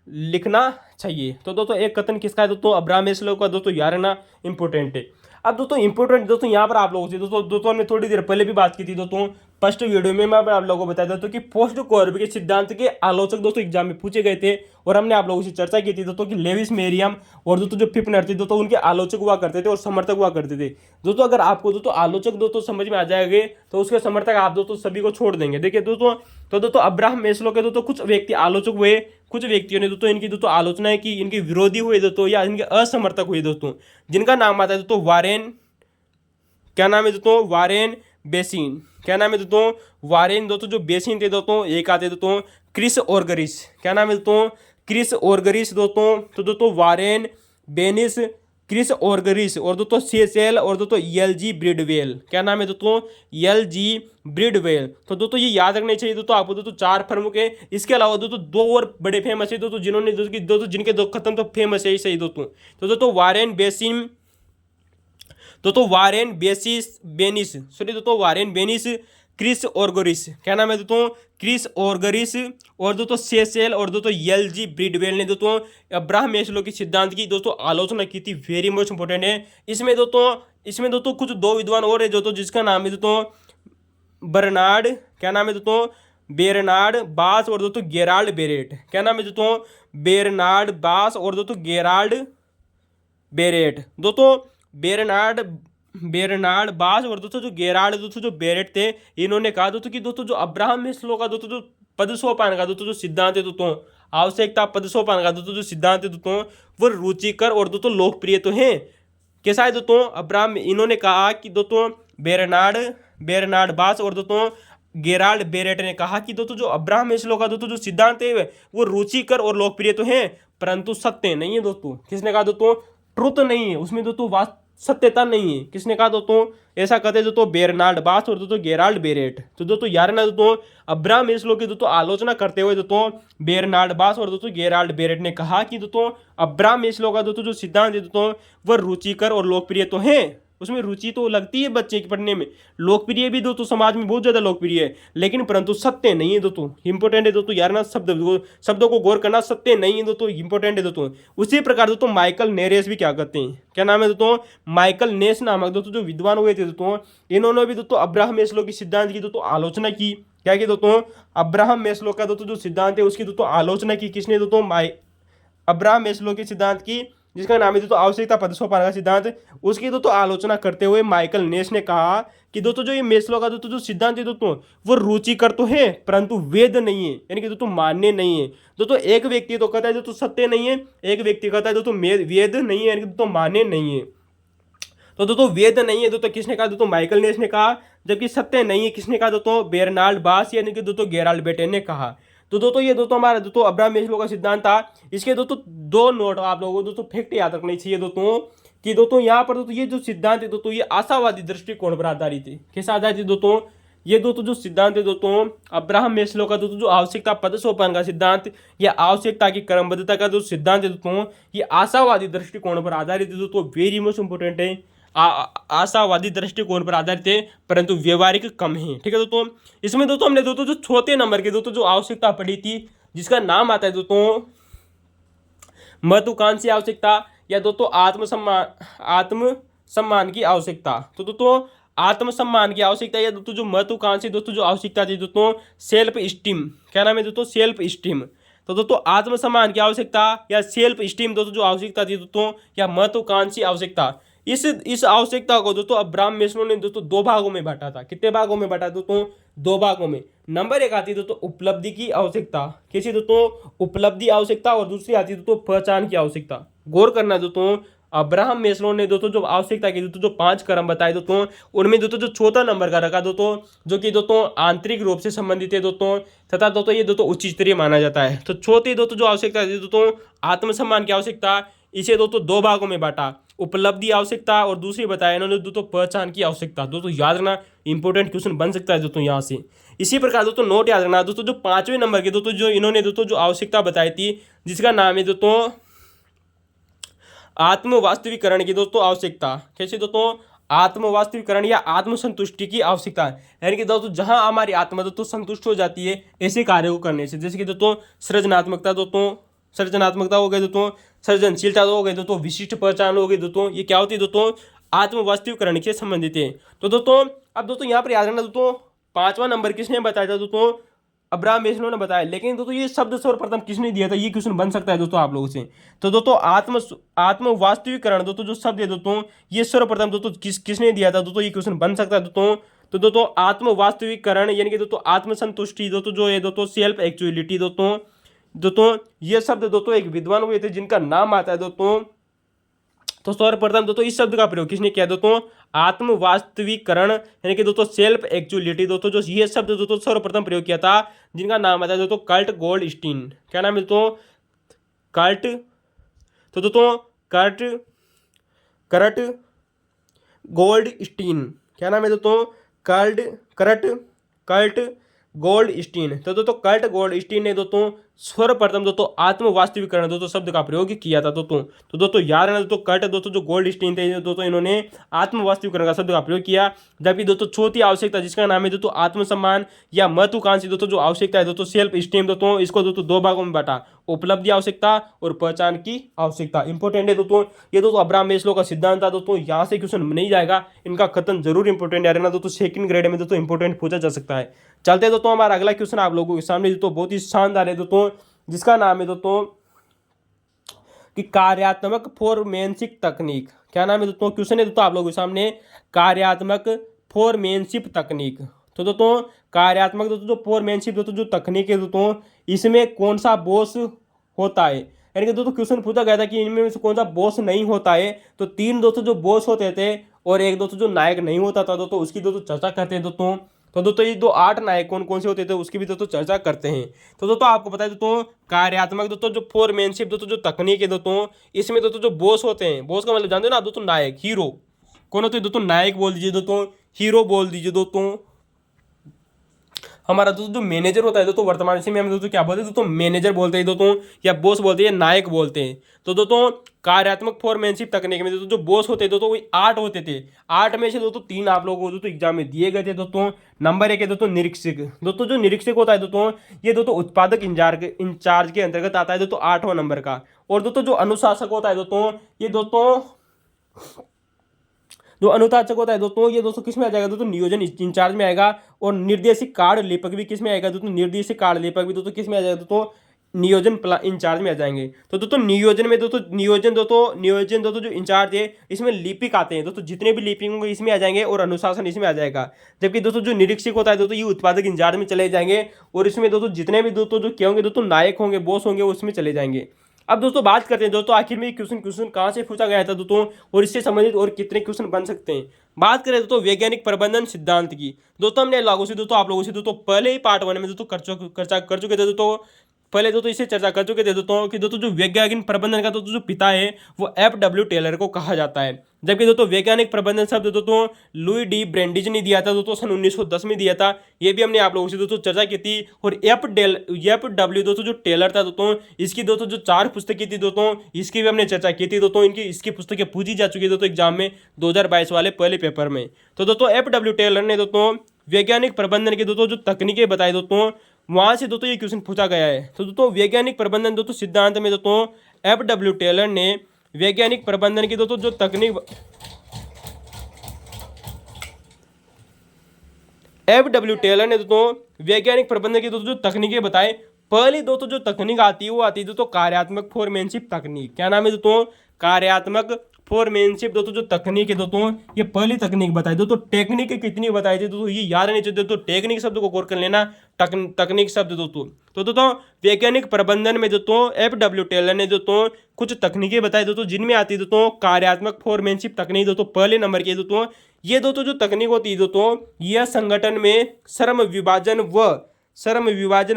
लिखना चाहिए। तो दोस्तों एक कथन किसका है दोस्तों? अब्राहम मेस्लो का दोस्तों, यार ना इंपॉर्टेंट है। अब दोस्तों इंपॉर्टेंट दोस्तों यहाँ पर आप लोगों से दोस्तों हमने थोड़ी देर पहले भी बात की थी दोस्तों, फर्स्ट वीडियो में मैं आप लोगों को बताया था कि पोस्ट कोलरिज के सिद्धांत के आलोचक दोस्तों एग्जाम में पूछे गए थे और हमने आप लोगों से चर्चा की थी दोस्तों कि लेविस मेरियम और दोस्तों जो फिफ्नर थे दोस्तों उनके आलोचक हुआ करते थे और समर्थक हुआ करते थे। दोस्तों अगर आपको दोस्तों आलोचक दोस्तों समझ में आ जाएंगे तो उसके समर्थक आप दोस्तों सभी को छोड़ देंगे। देखिए दोस्तों, तो दोस्तों अब्राहम मेस्लो के दोस्तों कुछ व्यक्ति आलोचक हुए, कुछ व्यक्तियों ने दोस्तों इनकी दोस्तों आलोचना की, इनके विरोधी हुए दोस्तों या इनके असमर्थक हुए दोस्तों, जिनका नाम आता है दोस्तों वारेन, क्या नाम है दोस्तों? Warren basin. क्या नाम है दोस्तों? वारेन दोस्तों जो बेसिन थे दोस्तों, एक आते दोस्तों क्रिस ऑर्गरिस। क्या नाम है दोस्तों? क्रिस ऑर्गरिस दोस्तों। तो दोस्तों वारेन बेनिस, क्रिस ऑर्गरिस और दोस्तों सेसेल और दोस्तों एलजी ब्रिडवेल। क्या नाम है दोस्तों? एलजी ब्रिडवेल। तो दोस्तों ये याद रखने चाहिए दोस्तों आपको दोस्तों, चार प्रमुख है। इसके अलावा दोस्तों दो और बड़े फेमस है दोस्तों, जिन्होंने दोस्तों जिनके दो खत्म तो फेमस है सही दोस्तों। तो दोस्तों वारेन बेसिन, दोस्तों वारेन बेनिस, वारेन बेनिस, क्रिस ऑर्गरिस। क्या नाम है दोस्तों? क्रिस ऑर्गरिस और दोस्तों सेसेल और दोस्तों एलजी ब्रिडवेल ने दोस्तों अब्राहम मेस्लो की सिद्धांत की दोस्तों आलोचना की थी। वेरी मोस्ट इंपॉर्टेंट है। इसमें दोस्तों कुछ दो विद्वान और है दोस्तों, जिसका नाम है दोस्तों बर्नार्ड, क्या नाम है दोस्तों? बेरनार्ड बास और दोस्तों गेराल्ड बेरेट। क्या नाम है दोस्तों? बेरनार्ड बास और दोस्तों गेराल्ड बेरेट। दोस्तों बेरनार्ड बास और दोस्तों जो गेराल्ड दोस्तों जो बेरेट थे, इन्होंने कहा दोस्तों कि दोस्तों जो अब्राहम मेस्लो का दोस्तों जो पद सोपान का दोस्तों जो सिद्धांत है दोस्तों, आवश्यकता पद सोपान का दोस्तों जो सिद्धांत है दोस्तों, वो रुचिकर और दोस्तों लोकप्रिय तो है। कैसा है दोस्तों? अब्राहम, इन्होंने कहा कि दोस्तों बेरनार्ड बास और दोस्तों गेराल्ड बेरेट ने कहा कि दोस्तों जो अब्राहम मेस्लो का दोस्तों जो सिद्धांत है वो रुचिकर और लोकप्रिय तो है, परंतु सत्य नहीं है दोस्तों। किसने कहा दोस्तों? ट्रुथ नहीं है उसमें दोस्तों, सत्यता नहीं है। किसने कहा दोस्तों? ऐसा कहते दोस्तों बेरनार्ड बास और दोस्तों गेराल्ड बेरेट। तो दोस्तों यार ना दोस्तों अब्राहम मेस्लो की दोस्तों आलोचना करते हुए दोस्तों बेरनार्ड बास और दोस्तों गेराल्ड बेरेट ने कहा कि दोस्तों अब्राहम मेस्लो का दोस्तों जो सिद्धांत है दोस्तों वह रुचिकर और लोकप्रिय तो है, उसमें रुचि तो लगती है बच्चे के पढ़ने में, लोकप्रिय भी दोस्तों समाज में बहुत ज़्यादा लोकप्रिय है, लेकिन परंतु सत्य नहीं है दोस्तों। इंपॉर्टेंट है दोस्तों यार ना, शब्दों को गौर करना, सत्य नहीं है दोस्तों, इंपॉर्टेंट है दोस्तों। उसी प्रकार दोस्तों माइकल नेरेस भी क्या कहते हैं? क्या नाम है दोस्तों? माइकल नेस नामक दोस्तों जो विद्वान हुए थे दोस्तों, इन्होंने भी दोस्तों अब्राहम मेस्लो की सिद्धांत की दोस्तों आलोचना की। क्या की दोस्तों? अब्राहम मेस्लो का दोस्तों जो सिद्धांत है उसकी दोस्तों आलोचना की। किसने दोस्तों? अब्राहम मेस्लो के सिद्धांत की, जिसका नाम है दोस्तों आवश्यकता पद सोपान का सिद्धांत, उसकी दोस्तों आलोचना करते हुए माइकल नेस ने कहा कि दोस्तों जो ये मेस्लो का दोस्तों जो सिद्धांत है दोस्तों वो रुचिकर तो है परंतु वेद नहीं है, यानी कि दोस्तों मान्य नहीं है। दोस्तों एक व्यक्ति तो कहता है दोस्तों सत्य नहीं है, एक व्यक्ति कहता है दोस्तों वेद नहीं है, यानी कि दोस्तों मान्य नहीं है। तो दोस्तों वेद नहीं है दोस्तों किसने कहा? दोस्तों माइकल नेस ने कहा। जबकि सत्य नहीं है किसने कहा? दोस्तों बेरनार्ड बास यानी कि दोस्तों गेराल्ड बेरेट ने कहा। तो दोस्तों ये दोस्तों हमारा दोस्तों अब्राहम मेस्लो का सिद्धांत था। इसके दोस्तों दो नोट आप लोगों को दोस्तों फैक्ट याद रखनी चाहिए दोस्तों, कि दोस्तों यहाँ पर दोस्तों ये जो सिद्धांत है दोस्तों ये आशावादी दृष्टिकोण पर आधारित है। किस आधारित दोस्तों? ये दोस्तों जो सिद्धांत है दोस्तों अब्राहम मेस्लो का दोस्तों जो आवश्यकता पद सोपान का सिद्धांत या आवश्यकता की क्रमबद्धता का जो सिद्धांत है दोस्तों ये आशावादी दृष्टिकोण पर आधारित है दोस्तों। वेरी मोस्ट इंपोर्टेंट है, आशावादी दृष्टिकोण पर आधारित है परंतु व्यवहारिक कम है। ठीक है दोस्तों। इसमें दोस्तों हमने दोस्तों जो चौथे नंबर के दोस्तों जो आवश्यकता पढ़ी थी, जिसका नाम आता है दोस्तों महत्वाकांक्षी आवश्यकता या दोस्तों आत्मसम्मान की आवश्यकता। तो दोस्तों आत्मसम्मान की आवश्यकता या दोस्तों जो महत्वाकांक्षी दोस्तों जो आवश्यकता थी दोस्तों सेल्फ स्टीम। क्या नाम है दोस्तों? Self esteem. तो दोस्तों आत्मसम्मान की आवश्यकता या सेल्फ स्टीम दोस्तों जो आवश्यकता थी दोस्तों या महत्वाकांक्षी आवश्यकता, इस आवश्यकता को दोस्तों अब्राहम मेस्लो ने दोस्तों दो भागों में बांटा था। कितने भागों में बांटा दोस्तों? दो भागों में। नंबर एक आती है दोस्तों उपलब्धि की आवश्यकता, कैसी दोस्तों? उपलब्धि आवश्यकता, और दूसरी आती है दोस्तों पहचान की आवश्यकता। गौर करना दोस्तों अब्राहम मेस्लो ने दोस्तों जो आवश्यकता की दोस्तों जो 5 क्रम बताए दोस्तों उनमें दोस्तों जो चौथा नंबर का रखा दोस्तों जो कि दोस्तों आंतरिक रूप से संबंधित है दोस्तों, तथा दोस्तों ये दोस्तों उच्च स्तरीय माना जाता है। तो चौथी दोस्तों जो आवश्यकता थी दोस्तों आत्मसम्मान की आवश्यकता, इसे दोस्तों दो भागों में बांटा। उपलब्धि आवश्यकता और दूसरी बताया इन्होंने दोस्तों पहचान की आवश्यकता। दोस्तों याद रखना, इंपॉर्टेंट क्वेश्चन बन सकता है दोस्तों यहाँ से। इसी प्रकार दोस्तों नोट याद रखना दोस्तों, जो 5वें नंबर के दोस्तों जो इन्होंने दोस्तों जो आवश्यकता बताई थी, जिसका नाम है दोस्तों आत्म वास्तविकरण की दोस्तों आवश्यकता। कैसे दोस्तों? आत्म वास्तविकरण या आत्मसंतुष्टि की आवश्यकता, यानी कि दोस्तों जहां हमारी आत्मा दोस्तों संतुष्ट हो जाती है ऐसे कार्य को करने से। जैसे कि दोस्तों सृजनात्मकता हो गई दोस्तों, सृजनशीलता हो गई दोस्तों, विशिष्ट पहचान हो गई दोस्तों, ये क्या होती है दोस्तों? आत्म वास्तविकरण से संबंधित है। तो दोस्तों अब दोस्तों यहाँ पर याद रखना दोस्तों, 5वां नंबर किसने बताया था दोस्तों? अब्राहम मेस्लो ने बताया। लेकिन दोस्तों ये शब्द सर्वप्रथम किसने दिया था? ये क्वेश्चन बन सकता है दोस्तों आप लोगों से। तो दोस्तों आत्म वास्तविकरण दोस्तों जो शब्द है दोस्तों, ये सर्वप्रथम दोस्तों किसने दिया था दोस्तों? ये क्वेश्चन बन सकता है दोस्तों। तो दोस्तों आत्म वास्तविकरण यानी कि दोस्तों आत्मसंतुष्टि दोस्तों जो है दोस्तों, सेल्फ एक्चुअलिटी दोस्तों ये शब्द दोस्तों एक विद्वान हुए थे जिनका नाम आता है दोस्तों। तो सर्वप्रथम दोस्तों इस शब्द का प्रयोग किसने किया दोस्तों? आत्म वास्तविकरण यानी कि दोस्तों सेल्फ एक्चुअलिटी दोस्तों जो ये शब्द दोस्तों सर्वप्रथम प्रयोग किया था, जिनका नाम आता है दोस्तों कर्ट गोल्डस्टीन। क्या नाम है दोस्तों? कर्ट। तो दोस्तों कर्ट गोल्डस्टीन। क्या नाम है दोस्तों? Kurt Goldstein. तो दोस्तों कर्ट गोल्डस्टीन ने दोस्तों सर्वप्रथम दोस्तों आत्म वास्तविकरण दोस्तों शब्द का प्रयोग किया था दोस्तों। तो दोस्तों याद रखना दोस्तों, कर्ट दोस्तों जो गोल्डस्टीन थे दोस्तों, इन्होंने आत्म वास्तविकरण का शब्द का प्रयोग किया। जबकि दोस्तों चौथी आवश्यकता जिसका नाम है दोस्तों आत्मसम्मान या महत्वाकांक्षी दोस्तों जो आवश्यकता है दोस्तों, सेल्फ स्टीम दोस्तों, इसको दोस्तों 2 भागों में बांटा, उपलब्धि आवश्यकता और पहचान की आवश्यकता। इंपॉर्टेंट है दोस्तों, ये दोस्तों अब्राहम मेस्लो का सिद्धांत था दोस्तों। यहाँ से क्वेश्चन नहीं जाएगा, इनका कथन जरूर इंपॉर्टेंट है ना दोस्तों, 2nd ग्रेड में दोस्तों इंपॉर्टेंट पूछा जा सकता है। चलते हैं दोस्तों, हमारा अगला क्वेश्चन आप लोगों के सामने दोस्तों बहुत ही शानदार है दोस्तों, जिसका नाम है दोस्तों कि कार्यात्मक फोरमेनशिप तकनीक। क्या नाम है दोस्तों? क्वेश्चन है दोस्तों आप लोगों के सामने, कार्यात्मक फोरमेनशिप तकनीक। तो दोस्तों कार्यात्मक दोस्तों जो फोरमेनशिप दोस्तों जो तकनीक है दोस्तों, इसमें कौन सा बॉस होता है? यानी कि दोस्तों क्वेश्चन पूछा गया था कि इनमें से कौन सा बॉस नहीं होता है। तो 3 दोस्तों जो बॉस होते थे और एक दोस्तों जो नायक नहीं होता था दोस्तों, उसकी दोस्तों चर्चा करते हैं दोस्तों। तो दोस्तों ये 8 नायक कौन कौन से होते थे उसकी भी दोस्तों चर्चा करते हैं। तो दोस्तों आपको पता है दोस्तों कार्यात्मक दोस्तों जो फोरमैनशिप दोस्तों जो तकनीक है दोस्तों, इसमें दोस्तों जो बॉस होते हैं, बॉस का मतलब जानते हो ना दोस्तों, नायक, हीरो। कौन होते हैं दोस्तों? नायक बोल दीजिए दोस्तों, हीरो बोल दीजिए दोस्तों। हमारा दोस्तों जो मैनेजर होता है दोस्तों, वर्तमान समय में हम दोस्तों क्या बोलते हैं दोस्तों? मैनेजर बोलते हैं दोस्तों, या बॉस बोलते हैं, नायक बोलते हैं। तो दोस्तों कार्यात्मक फोरमैनशिप तकनीक में दोस्तों जो बॉस होते हैं दोस्तों वही 8 होते थे। 8 में से दोस्तों 3 आप लोगों को दोस्तों एग्जाम में दिए गए थे दोस्तों। नंबर 1 है दोस्तों निरीक्षक। दोस्तों जो निरीक्षक होता है दोस्तों, ये दोस्तों उत्पादक इंचार्ज के अंतर्गत आता है दोस्तों, 8वां नंबर का। और दोस्तों जो अनुशासक होता है दोस्तों, ये दोस्तों जो अनुशासक होता है दोस्तों, ये दोस्तों किस में आ जाएगा दोस्तों? नियोजन इंचार्ज में आएगा। और निर्देशिक कार्य लेखक भी किस में आएगा दोस्तों? निर्देशिक कार्य लेखक भी दोस्तों किस में आ जाएगा दोस्तों? नियोजन इंचार्ज में आ जाएंगे। तो दोस्तों नियोजन दोस्तों जो इंचार्ज है, इसमें लिपिक आते हैं दोस्तों, जितने भी लिपिक होंगे इसमें आ जाएंगे और अनुशासन इसमें आ जाएगा। जबकि दोस्तों जो निरीक्षक होता है दोस्तों, ये उत्पादक इंचार्ज में चले जाएंगे और इसमें दोस्तों जितने भी दोस्तों जो क्या होंगे दोस्तों, नायक होंगे, बॉस होंगे, उसमें चले जाएंगे। अब दोस्तों बात करते हैं दोस्तों आखिर में क्वेश्चन कहाँ से पूछा गया था दोस्तों, और इससे संबंधित और कितने क्वेश्चन बन सकते हैं। बात करें दोस्तों वैज्ञानिक प्रबंधन सिद्धांत की। दोस्तों हमने लागू से दोस्तों आप लोगों से दोस्तों पहले ही पार्ट 1 में दोस्तों चर्चा कर चुके थे दोस्तों, पहले दोस्तों इससे चर्चा कर चुके थे दोस्तों कि दोस्तों जो वैज्ञानिक प्रबंधन का दोस्तों जो पिता है वो FW टेलर को कहा जाता है। जबकि दोस्तों वैज्ञानिक प्रबंधन शब्द दोस्तों लुई डी ब्रेंडिज ने दिया था दोस्तों, सन 1910 में दिया था। ये भी हमने आप लोगों से दोस्तों चर्चा की थी। और FW दोस्तों जो टेलर था दोस्तों, इसकी दोस्तों जो 4 पुस्तकें थी दोस्तों, इसकी भी हमने चर्चा की थी दोस्तों। इसकी पुस्तकें पूछी जा चुकी है दोस्तों एग्जाम में 2022 वाले पहले पेपर में। तो दोस्तों FW टेलर ने दोस्तों वैज्ञानिक प्रबंधन के दोस्तों जो तकनीकें बताई दोस्तों, वहां से दोस्तों ये क्वेश्चन पूछा गया है। तो दोस्तों वैज्ञानिक प्रबंधन दोस्तों सिद्धांत में दोस्तों FW टेलर ने वैज्ञानिक प्रबंधन की दोस्तों जो तकनीक FW टेलर ने दोस्तों वैज्ञानिक प्रबंधन की दोस्तों जो तकनीकें बताए, पहली दोस्तों जो तकनीक आती है वो आती है दोस्तों कार्यात्मक फोरमैनशिप तकनीक। क्या नाम है दोस्तों? कार्यात्मक फोरमैनशिप दोस्तों जो तकनीक है दोस्तों, ये पहली तकनीक बताई दोस्तों। टेक्निक कितनी बताई थी दोस्तों, ये याद नहीं चाहिए दोस्तों, टेक्निक शब्द को गौर कर लेना, तकनीक शब्द दोस्तों। तो दोस्तों वैज्ञानिक प्रबंधन में दोस्तों FW टेलर ने दोस्तों कुछ तकनीकें बताई दोस्तों, जिनमें आती है दोस्तों कार्यात्मक फोरमैनशिप तकनीक दोस्तों, पहले नंबर की दोस्तों। ये दोस्तों जो तकनीक होती है दोस्तों, यह संगठन में श्रम विभाजन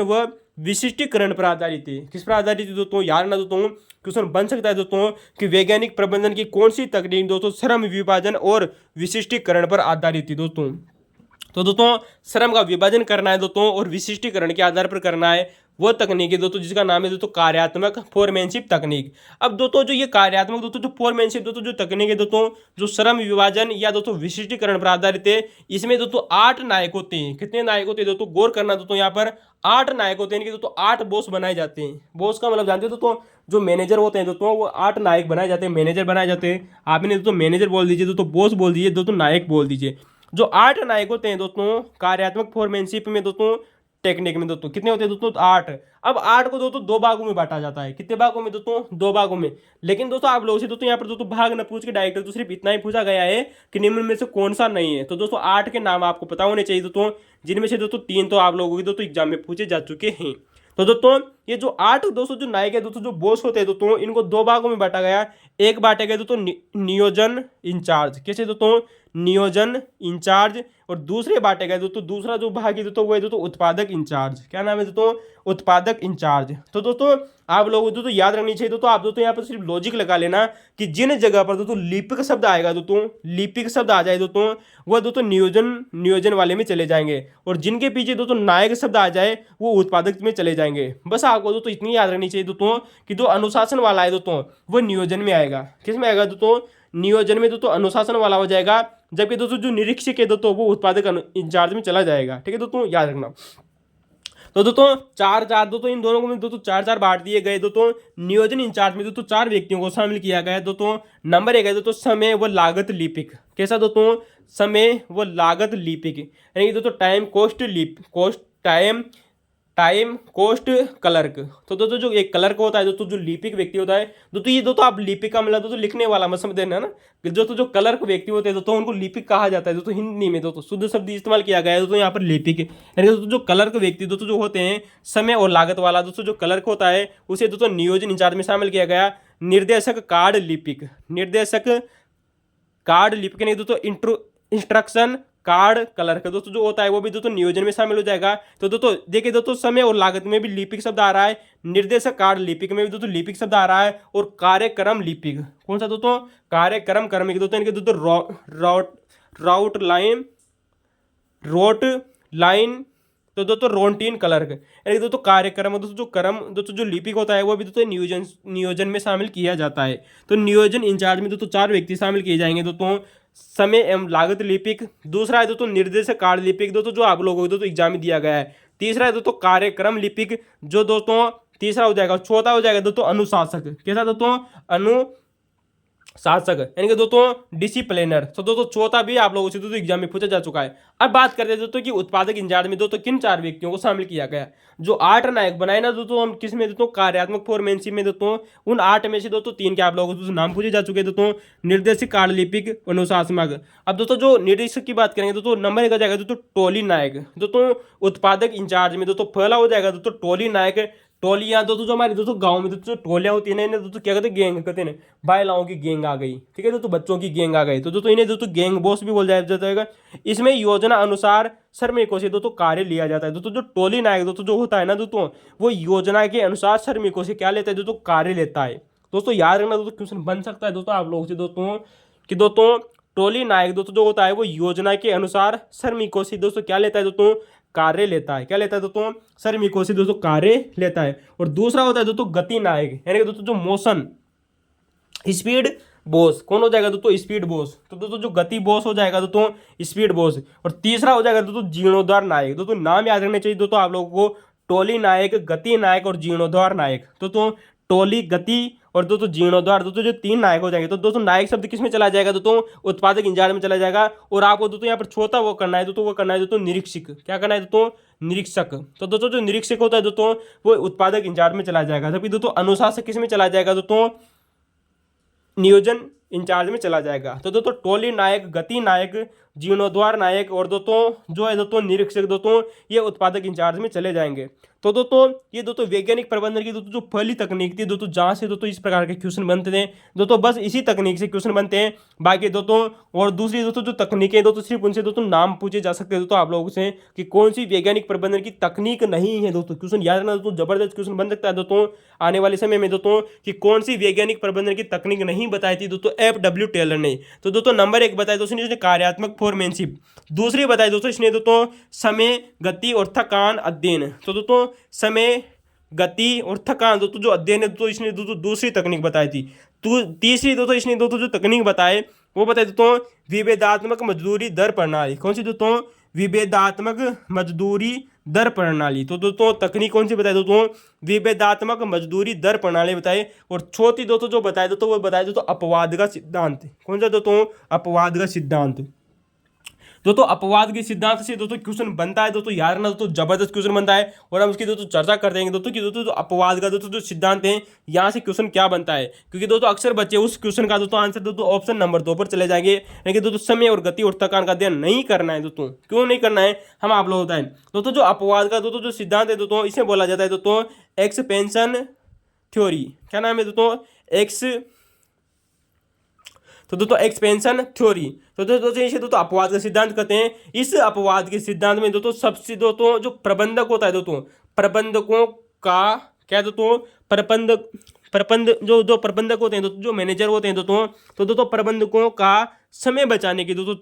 व विशिष्टीकरण पर आधारित है। किस पर आधारित है दोस्तों, याद रखना दोस्तों, क्वेश्चन बन सकता है दोस्तों कि वैज्ञानिक प्रबंधन की कौन सी तकनीक दोस्तों श्रम विभाजन और विशिष्टीकरण पर आधारित है दोस्तों। तो दोस्तों श्रम का विभाजन करना है दोस्तों और विशिष्टीकरण के आधार पर करना है वो तकनीक है दोस्तों जिसका नाम है दोस्तों कार्यात्मक फोरमैनशिप तकनीक। अब दोस्तों जो ये कार्यात्मक दोस्तों जो फोरमैनशिप दोस्तों जो तकनीक है दोस्तों जो श्रम विभाजन या दोस्तों विशिष्टीकरण पर आधारित है, इसमें दोस्तों 8 नायक होते हैं। कितने नायक होते हैं दोस्तों, गौर करना दोस्तों, यहाँ पर 8 नायक होते हैं, दोस्तों 8 बॉस बनाए जाते हैं। बॉस का मतलब जानते हैं दोस्तों, जो मैनेजर होते हैं दोस्तों वो 8 नायक बनाए जाते हैं, मैनेजर बनाए जाते हैं। आपने दोस्तों मैनेजर बोल दीजिए, दोस्तों बॉस बोल दीजिए, दोस्तों नायक बोल दीजिए। जो 8 नायक होते हैं दोस्तों कार्यात्मक फोरमैनशिप में दोस्तों टेक्निक में दोस्तों कितने होते हैं दोस्तों, 8। अब 8 को दोस्तों 2 भागों में बांटा जाता है। कितने भागों में दोस्तों, 2 भागों में। लेकिन दोस्तों आप लोगों से दोस्तों यहाँ पर दोस्तों भाग न पूछ के डायरेक्ट तो सिर्फ इतना ही पूछा गया है कि निम्न में से कौन सा नहीं है। तो दोस्तों 8 के नाम आपको पता होने चाहिए दोस्तों, जिनमें से दोस्तों 3 तो आप लोगों के दोस्तों एग्जाम में पूछे जा चुके हैं। तो दोस्तों ये जो 8 दोस्तों जो नायक है दोस्तों जो बॉस होते हैं दोस्तों, इनको 2 भागों में बांटा गया। एक बांटे गए दोस्तों नियोजन इंचार्ज, कैसे दोस्तों, नियोजन इंचार्ज, और दूसरे बांटे गए दोस्तों दूसरा जो भाग है दोस्तों वो है दोस्तों उत्पादक इंचार्ज। क्या नाम है दोस्तों, उत्पादक इंचार्ज। तो दोस्तों आप लोगों को दोस्तों याद रखनी चाहिए दोस्तों, आप दोस्तों यहाँ पर सिर्फ लॉजिक लगा लेना कि जिन जगह पर दोस्तों लिपिक शब्द आएगा दोस्तों, लिपिक शब्द आ जाए दोस्तों, वह दोस्तों नियोजन वाले में चले जाएंगे, और जिनके पीछे दोस्तों नायक शब्द आ जाए वो उत्पादक में चले जाएंगे। बस आपको दोस्तों इतनी याद रखनी चाहिए दोस्तों कि जो अनुशासन वाला है दोस्तों वो नियोजन में आएगा। किस में आएगा दोस्तों, नियोजन में दोस्तों अनुशासन वाला हो जाएगा, जबकि दोस्तों जो निरीक्षक है दोस्तों वो उत्पादक इंचार्ज में चला जाएगा। ठीक है दोस्तों, याद रखना। तो दोस्तों 4 दोस्तों इन दोनों को में दोस्तों 4 बांट दिए गए। दोस्तों नियोजन इंचार्ज में दोस्तों 4 व्यक्तियों को शामिल किया गया है दोस्तों। नंबर 1 है दोस्तों समय व लागत लिपिक। कैसा दोस्तों, समय व लागत लिपिक, यानी कि दोस्तों टाइम कॉस्ट क्लर्क। तो दोस्तों जो एक क्लर्क होता है दोस्तों, जो लिपिक व्यक्ति होता है दोस्तों, ये दोस्तों आप लिपिक का मतलब दोस्तों लिखने वाला मत समझ देना ना, दोस्तों जो क्लर्क व्यक्ति होते हैं दोस्तों उनको लिपिक कहा जाता है दोस्तों। हिंदी में दोस्तों शुद्ध शब्द इस्तेमाल किया गया है दोस्तों यहाँ पर लिपिक, यानी दोस्तों जो क्लर्क व्यक्ति दोस्तों जो होते हैं समय और लागत वाला दोस्तों जो क्लर्क होता है उसे दोस्तों नियोजन इंचार्ज में शामिल किया गया। निर्देशक कार्ड लिपिक, निर्देशक कार्ड लिपिक नहीं दोस्तों इंस्ट्रक्शन कार्ड क्लर्क दोस्तों जो होता है वो भी दोस्तों नियोजन में शामिल हो जाएगा। तो दोस्तों देखिए दोस्तों समय और लागत में भी लिपिक शब्द आ रहा है, निर्देशक कार्ड लिपिक में भी दोस्तों लिपिक शब्द आ रहा है, और कार्यक्रम लिपिक कौन सा दोस्तों, कार्यक्रम कर्मिक दोस्तों, इनके दोस्तों रोट लाइन तो दोस्तों रोटीन क्लर्क, यानी दोस्तों कार्यक्रम दोस्तों जो क्रम दोस्तों जो लिपिक होता है वो भी दोस्तों नियोजन में शामिल किया जाता है। तो नियोजन इंचार्ज में दोस्तों 4 व्यक्ति शामिल किए जाएंगे दोस्तों, समय एवं लागत लिपिक, दूसरा है दोस्तों निर्देशक कार्य लिपिक दोस्तों जो आप लोगों को दोस्तों एग्जाम में दिया गया है, तीसरा है दोस्तों कार्यक्रम लिपिक जो दोस्तों तीसरा हो जाएगा, चौथा हो जाएगा दोस्तों अनुशासक। कैसा दोस्तों, शासक, यानी कि दोस्तों डिसिप्लिनर। तो दोस्तों चौथा भी आप लोगों से दोस्तों एग्जाम में पूछा जा चुका है। अब बात करते हैं दोस्तों कि उत्पादक इंचार्ज में दोस्तों किन 4 व्यक्तियों को शामिल किया गया। जो 8 नायक बनाए ना दोस्तों, हम किस में दोस्तों कार्यात्मक फोरमैनशिप में दोस्तों उन 8 में से दोस्तों 3 के आप लोगों को नाम पूछे जा चुके हैं दोस्तों, निर्देशक कार्य लिपिक, अनुशासक। अब दोस्तों जो निर्देशक की बात करेंगे दोस्तों नंबर 1 आ जाएगा दोस्तों टोली नायक। दोस्तों उत्पादक इंचार्ज में दोस्तों पहला हो जाएगा दोस्तों टोली नायक। टोलियां दोस्तों जो हमारे दोस्तों गांव में दोस्तों टोलियां होती है ना, इन्हें दोस्तों क्या कहते हैं, गैंग कहते हैं। बाइलाओं की गैंग आ गई, ठीक है दोस्तों, बच्चों की गैंग आ गई, तो दोस्तों इन्हें दोस्तों गैंग बॉस भी बोल जाता है। इसमें योजना अनुसार श्रमिकों से दोस्तों कार्य लिया जाता है। दोस्तों जो टोली नायक दोस्तों जो होता है ना दोस्तों, वो योजना के अनुसार श्रमिकों से क्या लेता है दोस्तों, कार्य लेता है। दोस्तों याद रखना दोस्तों, क्वेश्चन बन सकता है दोस्तों आप लोगों से दोस्तों कि दोस्तों टोली नायक दोस्तों जो होता है वो योजना के अनुसार श्रमिकों से दोस्तों क्या लेता है दोस्तों, कार्य लेता है। क्या लेता है दोस्तों, श्रमिकों से दोस्तों कार्य लेता है। और दूसरा होता है दोस्तों गति नायक, यानी कि दोस्तों जो मोशन स्पीड बॉस, कौन हो जाएगा दोस्तों, स्पीड बॉस। तो दोस्तों जो गति बॉस हो जाएगा दोस्तों स्पीड बॉस। और तीसरा हो जाएगा दोस्तों जीर्णोद्धार नायक। दोस्तों नाम याद रखने चाहिए दोस्तों आप लोगों को, टोली नायक, गति नायक और जीर्णोद्धार नायक। दोस्तों टोली, गति और दोस्तों जीर्णोद्धार, दोस्तों जो 3 नायक हो जाएंगे। तो दोस्तों नायक शब्द किस में चला जाएगा दोस्तों, उत्पादक इंचार्ज में चला जाएगा। और आपको दोस्तों यहाँ पर छोटा वो करना है दोस्तों, वो करना है दोस्तों निरीक्षक। क्या करना है दोस्तों, निरीक्षक। तो दोस्तों जो निरीक्षक होता है दोस्तों वो उत्पादक इंचार्ज में चला जाएगा। जबकि दोस्तों अनुशासक किस में चला जाएगा दोस्तों, नियोजन इंचार्ज में चला जाएगा। तो दोस्तों टोली नायक, गति नायक, जीर्णोद्वार नायक और दोस्तों जो है दोस्तों निरीक्षक दोस्तों ये उत्पादक इंचार्ज में चले जाएंगे। तो दोस्तों ये दोस्तों वैज्ञानिक प्रबंधन की दोस्तों जो पहली तकनीक थी दोस्तों, जहाँ से दोस्तों इस प्रकार के क्वेश्चन बनते थे दोस्तों, बस इसी तकनीक से क्वेश्चन बनते हैं। बाकी दोस्तों और दूसरी दोस्तों जो तकनीकें दोस्तों सिर्फ उनसे दोस्तों नाम पूछे जा सकते हैं दोस्तों आप लोगों से कि कौन सी वैज्ञानिक प्रबंधन की तकनीक नहीं है दोस्तों। क्वेश्चन याद रखना दोस्तों, जबरदस्त क्वेश्चन बन सकता है दोस्तों आने वाले समय में दोस्तों कि कौन सी वैज्ञानिक प्रबंधन की तकनीक नहीं बताई थी दोस्तों FW टेलर ने। तो दोस्तों नंबर 1 बताया दोस्तों इसने कार्यात्मक फोरमैनशिप। दूसरी बताई दोस्तों इसने दोस्तों समय, गति और थकान अध्ययन। तो दोस्तों समय, गति और थकान दोस्तों जो अध्ययन है दोस्तों इसने दोस्तों दूसरी तकनीक बताई थी। तो तीसरी दोस्तों इसने दोस्तों जो तकनीक बताए वो बताए दोस्तों विभेदात्मक मजदूरी दर प्रणाली। कौन सी दोस्तों? विभेदात्मक मजदूरी दर प्रणाली। तो दोस्तों तकनीक कौन सी बताए दोस्तों? विभेदात्मक मजदूरी दर प्रणाली बताए। और चौथी दोस्तों जो बताए दोस्तों वो बताए दोस्तों अपवाद का सिद्धांत। कौन सा दोस्तों? अपवाद का सिद्धांत। दोस्तों अपवाद के सिद्धांत से दोस्तों क्वेश्चन बनता है दोस्तों, याद रखना दोस्तों जबरदस्त क्वेश्चन बनता है। और हम उसकी दोस्तों चर्चा कर देंगे दोस्तों कि दोस्तों जो अपवाद का दोस्तों जो सिद्धांत है यहाँ से क्वेश्चन क्या बनता है, क्योंकि दोस्तों अक्सर बच्चे उस क्वेश्चन का दोस्तों आंसर दोस्तों ऑप्शन नंबर 2 पर चले जाएंगे। लेकिन दोस्तों समय और गति और थकान का अध्ययन नहीं करना है दोस्तों। क्यों नहीं करना है हम आप लोग बताएं। दोस्तों जो अपवाद का दोस्तों जो सिद्धांत है दोस्तों इसे बोला जाता है दोस्तों एक्सपेंशन थ्योरी। क्या नाम है दोस्तों? तो दोस्तों एक्सपेंशन थ्योरी। तो दोस्तों इसे दोस्तों अपवाद का सिद्धांत कहते हैं। इस अपवाद के सिद्धांत में दोस्तों सबसे दोस्तों जो प्रबंधक होता है दोस्तों, प्रबंधकों का क्या दोस्तों प्रबंध जो प्रबंधक होते हैं दोस्तों, जो मैनेजर होते हैं दोस्तों, तो दोस्तों प्रबंधकों का समय बचाने की दोस्तों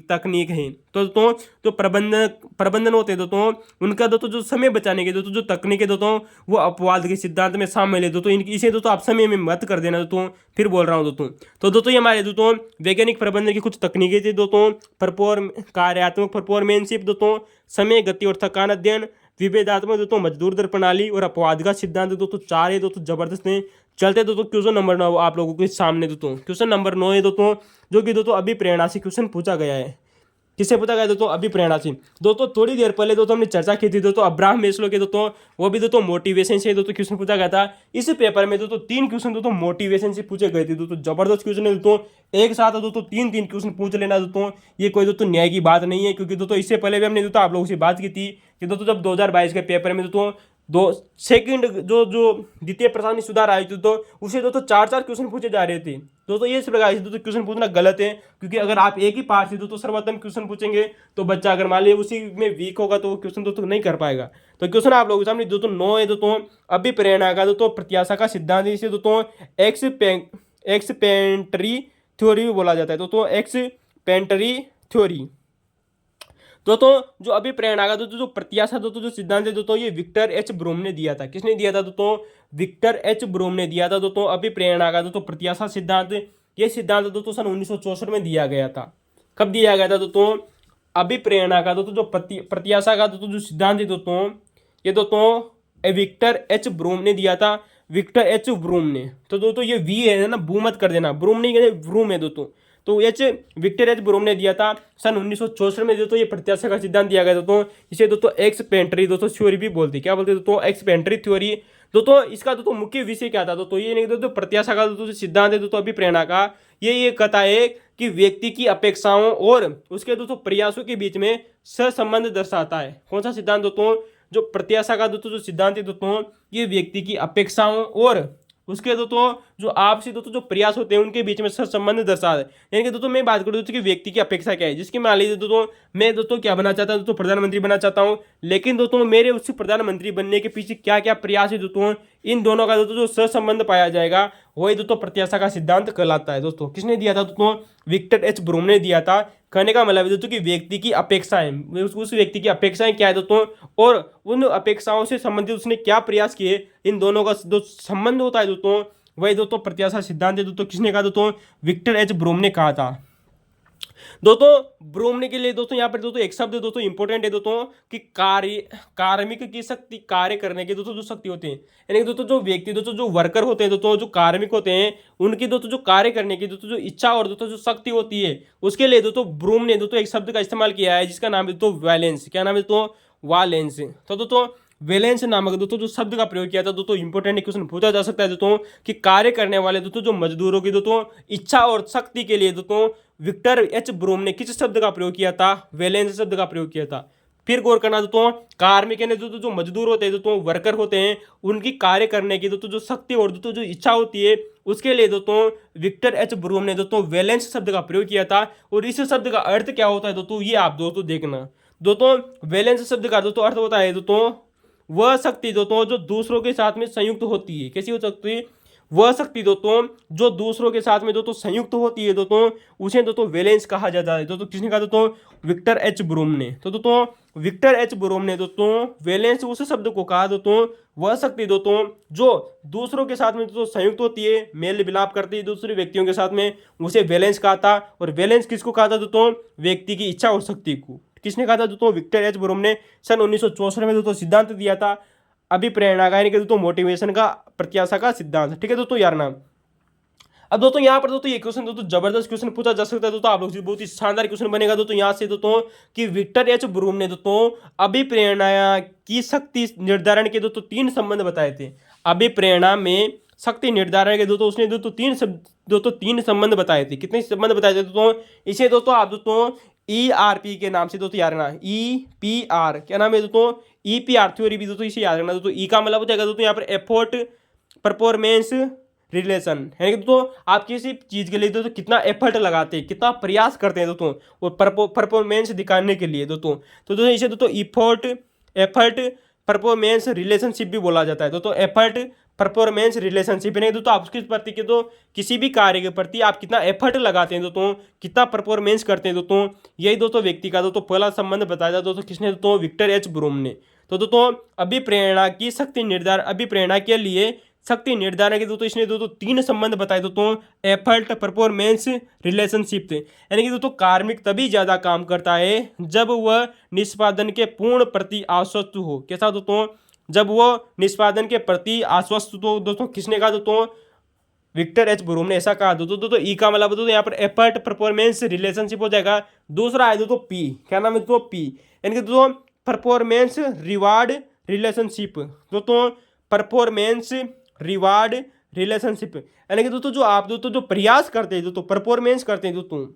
तकनीक है। तो दोस्तों जो प्रबंधन होते हैं दोस्तों उनका दोस्तों जो समय बचाने की दोस्तों जो तकनीक है दोस्तों वो अपवाद के सिद्धांत में शामिल है दोस्तों। इसे दोस्तों आप समय में मत कर देना दोस्तों, फिर बोल रहा हूँ दोस्तों। तो दोस्तों ये हमारे दोस्तों वैज्ञानिक प्रबंधन की कुछ तकनीकें थी दोस्तों, कार्यात्मक परफॉर्मेंशिप दोस्तों, समय, गति और थकान अध्ययन, विभेदात्मक दोस्तों मजदूर दर प्रणाली और अपवाद का सिद्धांत दोस्तों 4 है दोस्तों, जबरदस्त है। चलते दोस्तों क्वेश्चन नंबर 9 आप लोगों के सामने दोस्तों। क्वेश्चन नंबर 9 है दोस्तों जो कि दोस्तों अभिप्रेरणा से क्वेश्चन पूछा गया है। किससे पूछा गया दोस्तों? अभिप्रेरणा से। दोस्तों थोड़ी देर पहले दोस्तों हमने चर्चा की थी दोस्तों अब्राहम मेस्लो के दोस्तों, वो भी दोस्तों मोटिवेशन से दोस्तों क्वेश्चन पूछा गया था। इस पेपर में दोस्तों 3 क्वेश्चन दोस्तों मोटिवेशन से पूछे गए थे दोस्तों, जबरदस्त क्वेश्चन है दोस्तों। एक साथ दोस्तों 3 क्वेश्चन पूछ लेना दोस्तों, ये कोई दोस्तों न्याय की बात नहीं है, क्योंकि दोस्तों इससे पहले भी हमने दोस्तों आप लोगों से बात की थी कि दोस्तों जब 2022 के पेपर में दोस्तों सेकंड जो द्वितीय प्रशासनिक सुधार आयोग दोस्तों उसे दोस्तों 4 क्वेश्चन पूछे जा रहे थे दोस्तों। ये इस प्रकार से दोस्तों क्वेश्चन पूछना गलत है, क्योंकि अगर आप एक ही पार्ट से दोस्तों सर्वोत्तम क्वेश्चन पूछेंगे तो बच्चा अगर मान लीजिए उसी में वीक होगा तो वो क्वेश्चन दोस्तों नहीं कर पाएगा। तो क्वेश्चन आप लोगों के सामने दोस्तों 9 है दोस्तों अभिप्रेरणा का दोस्तों प्रत्याशा का सिद्धांत, इसे दोस्तों एक्सपेंटरी थ्योरी भी बोला जाता है दोस्तों, एक्सपेंटरी थ्योरी। दोस्तों जो अभिप्रेरणा का दोस्तों जो प्रत्याशा दोस्तों जो सिद्धांत है दोस्तों ये विक्टर एच ब्रूम ने दिया था। किसने दिया था दोस्तों? विक्टर एच ब्रूम ने दिया था दोस्तों अभिप्रेरणा का दोस्तों प्रत्याशा सिद्धांत। ये सिद्धांत दोस्तों सन 1964 में दिया गया था। कब दिया गया था दोस्तों? अभिप्रेरणा का दोस्तों जो प्रत्याशा का दोस्तों जो सिद्धांत है दोस्तों ये दोस्तों विक्टर एच ब्रूम ने दिया था, विक्टर एच ब्रूम ने। तो दोस्तों ये वी है ना, बू मत कर देना, ब्रूम नहीं कहते ब्रूम है दोस्तों। तो विक्टर एच ब्रूम ने दिया था सन 1964 में दोस्तों ये प्रत्याशा का सिद्धांत दिया गया दोस्तों। इसे दोस्तों एक्सपेंटरी दोस्तों थ्योरी भी बोलती। क्या बोलते दोस्तों? एक्सपेंटरी थ्योरी। दोस्तों इसका दोस्तों मुख्य विषय क्या था दोस्तों? ये नहीं दोस्तों प्रत्याशा का दोस्तों सिद्धांत है दोस्तों अभिप्रेरणा का, ये कहता है कि व्यक्ति की अपेक्षाओं और उसके दोस्तों प्रयासों के बीच में सहसंबंध दर्शाता है। कौन सा सिद्धांत दोस्तों? जो प्रत्याशा का दोस्तों जो सिद्धांत है दोस्तों ये व्यक्ति की अपेक्षाओं और उसके दोस्तों जो आपसी दोस्तों जो प्रयास होते हैं उनके बीच में सहसंबंध दर्शाता है। यानी कि दोस्तों मैं बात करूँ दोस्तों कि व्यक्ति की अपेक्षा क्या है, जिसकी मान लीजिए दोस्तों मैं दोस्तों क्या बनना चाहता हूँ दोस्तों? प्रधानमंत्री बनना चाहता हूँ, लेकिन दोस्तों मेरे उससे प्रधानमंत्री बनने के पीछे क्या क्या प्रयास है दोस्तों, इन दोनों का दोस्तों जो सहसंबंध पाया जाएगा वही दोस्तों प्रत्याशा का सिद्धांत कहलाता है दोस्तों। किसने दिया था दोस्तों? विक्टर एच ब्रूम ने दिया था। कहने का मतलब है दोस्तों कि व्यक्ति की अपेक्षाएं, उस व्यक्ति की अपेक्षाएं क्या है दोस्तों और उन अपेक्षाओं से संबंधित उसने क्या प्रयास किए, इन दोनों का जो संबंध होता है दोस्तों वही दोस्तों प्रत्याशा सिद्धांत है दोस्तों। किसने कहा दोस्तों? विक्टर एच ब्रूम ने कहा था दोस्तों। ब्रूम ने के लिए दोस्तों यहाँ पर दोस्तों एक शब्द दोस्तों इंपॉर्टेंट है दोस्तों कि कार्मिक की शक्ति, कार्य करने की दोस्तों जो शक्ति होती है, यानी दोस्तों जो व्यक्ति दोस्तों जो वर्कर होते हैं दोस्तों, जो कार्मिक होते हैं उनकी दोस्तों जो कार्य करने की दोस्तों जो इच्छा और दोस्तों जो शक्ति होती है उसके लिए दोस्तों ब्रूम ने दोस्तों एक शब्द का इस्तेमाल किया है जिसका नाम है दोस्तों वैलेंस। क्या नाम है दोस्तों? वैलेंस। तो दोस्तों वैलेंस नामक दोस्तों जो शब्द का प्रयोग किया था दोस्तों, इंपॉर्टेंट क्वेश्चन पूछा जा सकता है दोस्तों कि कार्य करने वाले दोस्तों जो मजदूरों की दोस्तों इच्छा और शक्ति के लिए दोस्तों विक्टर एच ब्रूम ने किस शब्द का प्रयोग किया था? वैलेंस शब्द का प्रयोग किया था। फिर गौर करना दोस्तों, कार्मिक यानी दोस्तों जो मजदूर होते हैं दोस्तों, वर्कर होते हैं, उनकी कार्य करने की दोस्तों जो शक्ति और दोस्तों जो इच्छा होती है, उसके लिए दोस्तों विक्टर एच ब्रूम ने दोस्तों वैलेंस शब्द का प्रयोग किया था। और इस शब्द का अर्थ क्या होता है दोस्तों, ये आप दोस्तों देखना। दोस्तों वैलेंस शब्द का दोस्तों अर्थ होता है दोस्तों वह शक्ति दोस्तों जो दूसरों के साथ में संयुक्त होती है। कैसी हो सकती है? वह शक्ति दोस्तों जो दूसरों के साथ में दोस्तों संयुक्त होती है दोस्तों, उसे दोस्तों वैलेंस कहा जाता है। दोस्तों किसने कहा दोस्तों? विक्टर एच ब्रूम ने। तो दोस्तों विक्टर एच ब्रूम ने दोस्तों वैलेंस उस शब्द को कहा दोस्तों वह शक्ति दोस्तों जो दूसरों के साथ में दोस्तों संयुक्त होती है, मेल मिलाप करती है दूसरे व्यक्तियों के साथ में, उसे वैलेंस कहा था। और वैलेंस किसको कहा था दोस्तों? व्यक्ति की इच्छा और शक्ति को। किसने कहा था दोस्तों? विक्टर एच ब्रूम ने सन 1964 में दोस्तों सिद्धांत दिया था अभिप्रेरणा का, यानी कि दोस्तों मोटिवेशन का, प्रत्याशा का सिद्धांत। ठीक है दोस्तों यार ना। अब दोस्तों यहाँ पर दोस्तों ये क्वेश्चन दोस्तों जबरदस्त क्वेश्चन पूछा जा सकता है दोस्तों, आप लोग से बहुत ही शानदार क्वेश्चन बनेगा दोस्तों यहाँ से दोस्तों कि विक्टर एच ब्रूम ने दोस्तों अभिप्रेरणा की शक्ति निर्धारण के दोस्तों 3 संबंध बताए थे। अभिप्रेरणा में शक्ति निर्धारण के दोस्तों उसने दोस्तों 3 संबंध बताए थे। कितने संबंध बताए थे दोस्तों? इसे दोस्तों आप दोस्तों ERP के नाम से दोस्तों याद रखना। EPR क्या नाम है दोस्तों? EPR थ्योरी भी दोस्तों इसे याद रखना दोस्तों। ई का मतलब हो जाएगा दोस्तों यहाँ पर एफर्ट, परफॉर्मेंस, रिलेशन, यानी कि दोस्तों आप किसी चीज़ के लिए दोस्तों कितना एफर्ट लगाते हैं, कितना प्रयास करते हैं दोस्तों वो परफॉर्मेंस दिखाने के लिए दोस्तों। तो दोस्तों इसे दोस्तों एफर्ट परफॉर्मेंस रिलेशनशिप भी बोला जाता है। दोस्तों एफर्ट परफॉर्मेंस रिलेशनशिप यानी दोस्तों आप उसके प्रति के तो किसी भी कार्य के प्रति आप कितना एफर्ट लगाते हैं दोस्तों, कितना परफॉर्मेंस करते हैं दोस्तों, यही दोस्तों व्यक्ति का दोस्तों पहला संबंध बताया जाता दोस्तों किसने? दोस्तों विक्टर एच ब्रूम ने। तो दोस्तों अभिप्रेरणा की शक्ति निर्धारण, अभिप्रेरणा के लिए शक्ति निर्धारण के दोस्तों इसने दोस्तों 3 संबंध बताए दोस्तों, एफर्ट, परफॉर्मेंस, रिलेशनशिप। यानी कि दोस्तों कार्मिक तभी ज्यादा काम करता है जब वह निष्पादन के पूर्ण प्रति आश्वस्त हो। कैसा दोस्तों? जब वो निष्पादन के प्रति आश्वस्त हो। दोस्तों किसने कहा दोस्तों? विक्टर एच ब्रूम ने ऐसा कहा दोस्तों। ई का मतलब दोस्तों यहाँ पर एफर्ट, परफॉर्मेंस, रिलेशनशिप हो जाएगा। दूसरा है दोस्तों पी, क्या नाम है दोस्तों? पी, यानी कि दोस्तों परफॉर्मेंस, रिवार्ड, रिलेशनशिप। दोस्तों परफॉर्मेंस, रिवार्ड, रिलेशनशिप, यानी कि दोस्तों जो आप दोस्तों जो प्रयास करते हैं दोस्तों, परफॉर्मेंस करते हैं दोस्तों,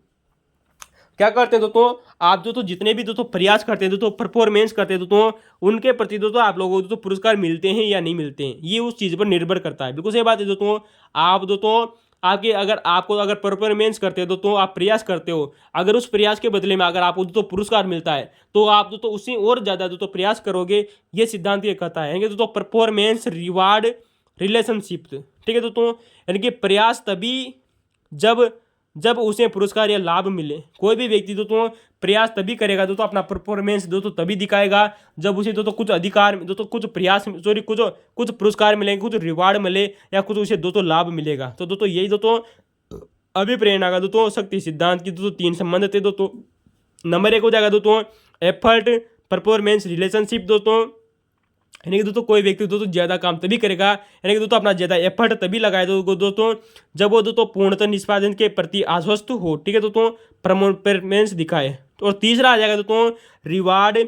क्या करते हैं दोस्तों आप दोस्तों जितने भी दोस्तों प्रयास करते हैं दोस्तों, परफॉर्मेंस करते हैं दोस्तों, उनके प्रति दोस्तों आप लोगों को दोस्तों पुरस्कार मिलते हैं या नहीं मिलते हैं, ये उस चीज़ पर निर्भर करता है। बिल्कुल सही बात है दोस्तों। आप दोस्तों आपके अगर परफॉर्मेंस करते हो दोस्तों, आप प्रयास करते हो, अगर उस प्रयास के बदले में अगर आपको दोस्तों पुरस्कार मिलता है तो आप दोस्तों उससे और ज़्यादा दोस्तों प्रयास करोगे, ये सिद्धांत ये कहता है। दोस्तों परफॉर्मेंस, रिवार्ड, रिलेशनशिप। ठीक है दोस्तों, यानी कि प्रयास तभी जब उसे पुरस्कार या लाभ मिले। कोई भी व्यक्ति दोस्तों प्रयास तभी करेगा दोस्तों, अपना परफॉर्मेंस दोस्तों तभी दिखाएगा जब उसे दोस्तों कुछ अधिकार दोस्तों कुछ पुरस्कार मिलेंगे, कुछ रिवार्ड मिले या कुछ उसे दोस्तों लाभ मिलेगा। तो दोस्तों यही दोस्तों अभिप्रेरणा का दोस्तों शक्ति सिद्धांत की दोस्तों 3 संबंध थे दोस्तों। नंबर 1 हो जाएगा दोस्तों एफर्ट, परफॉर्मेंस, रिलेशनशिप दोस्तों, यानी कि दोस्तों कोई व्यक्ति दोस्तों ज़्यादा काम तभी करेगा, यानी कि दोस्तों अपना ज़्यादा एफर्ट तभी लगाए दोस्तों जब वो दोस्तों पूर्णतः निष्पादन के प्रति आश्वस्त हो। ठीक है दोस्तों, परफॉर्मेंस दिखाए। और तीसरा आ जाएगा दोस्तों रिवार्ड,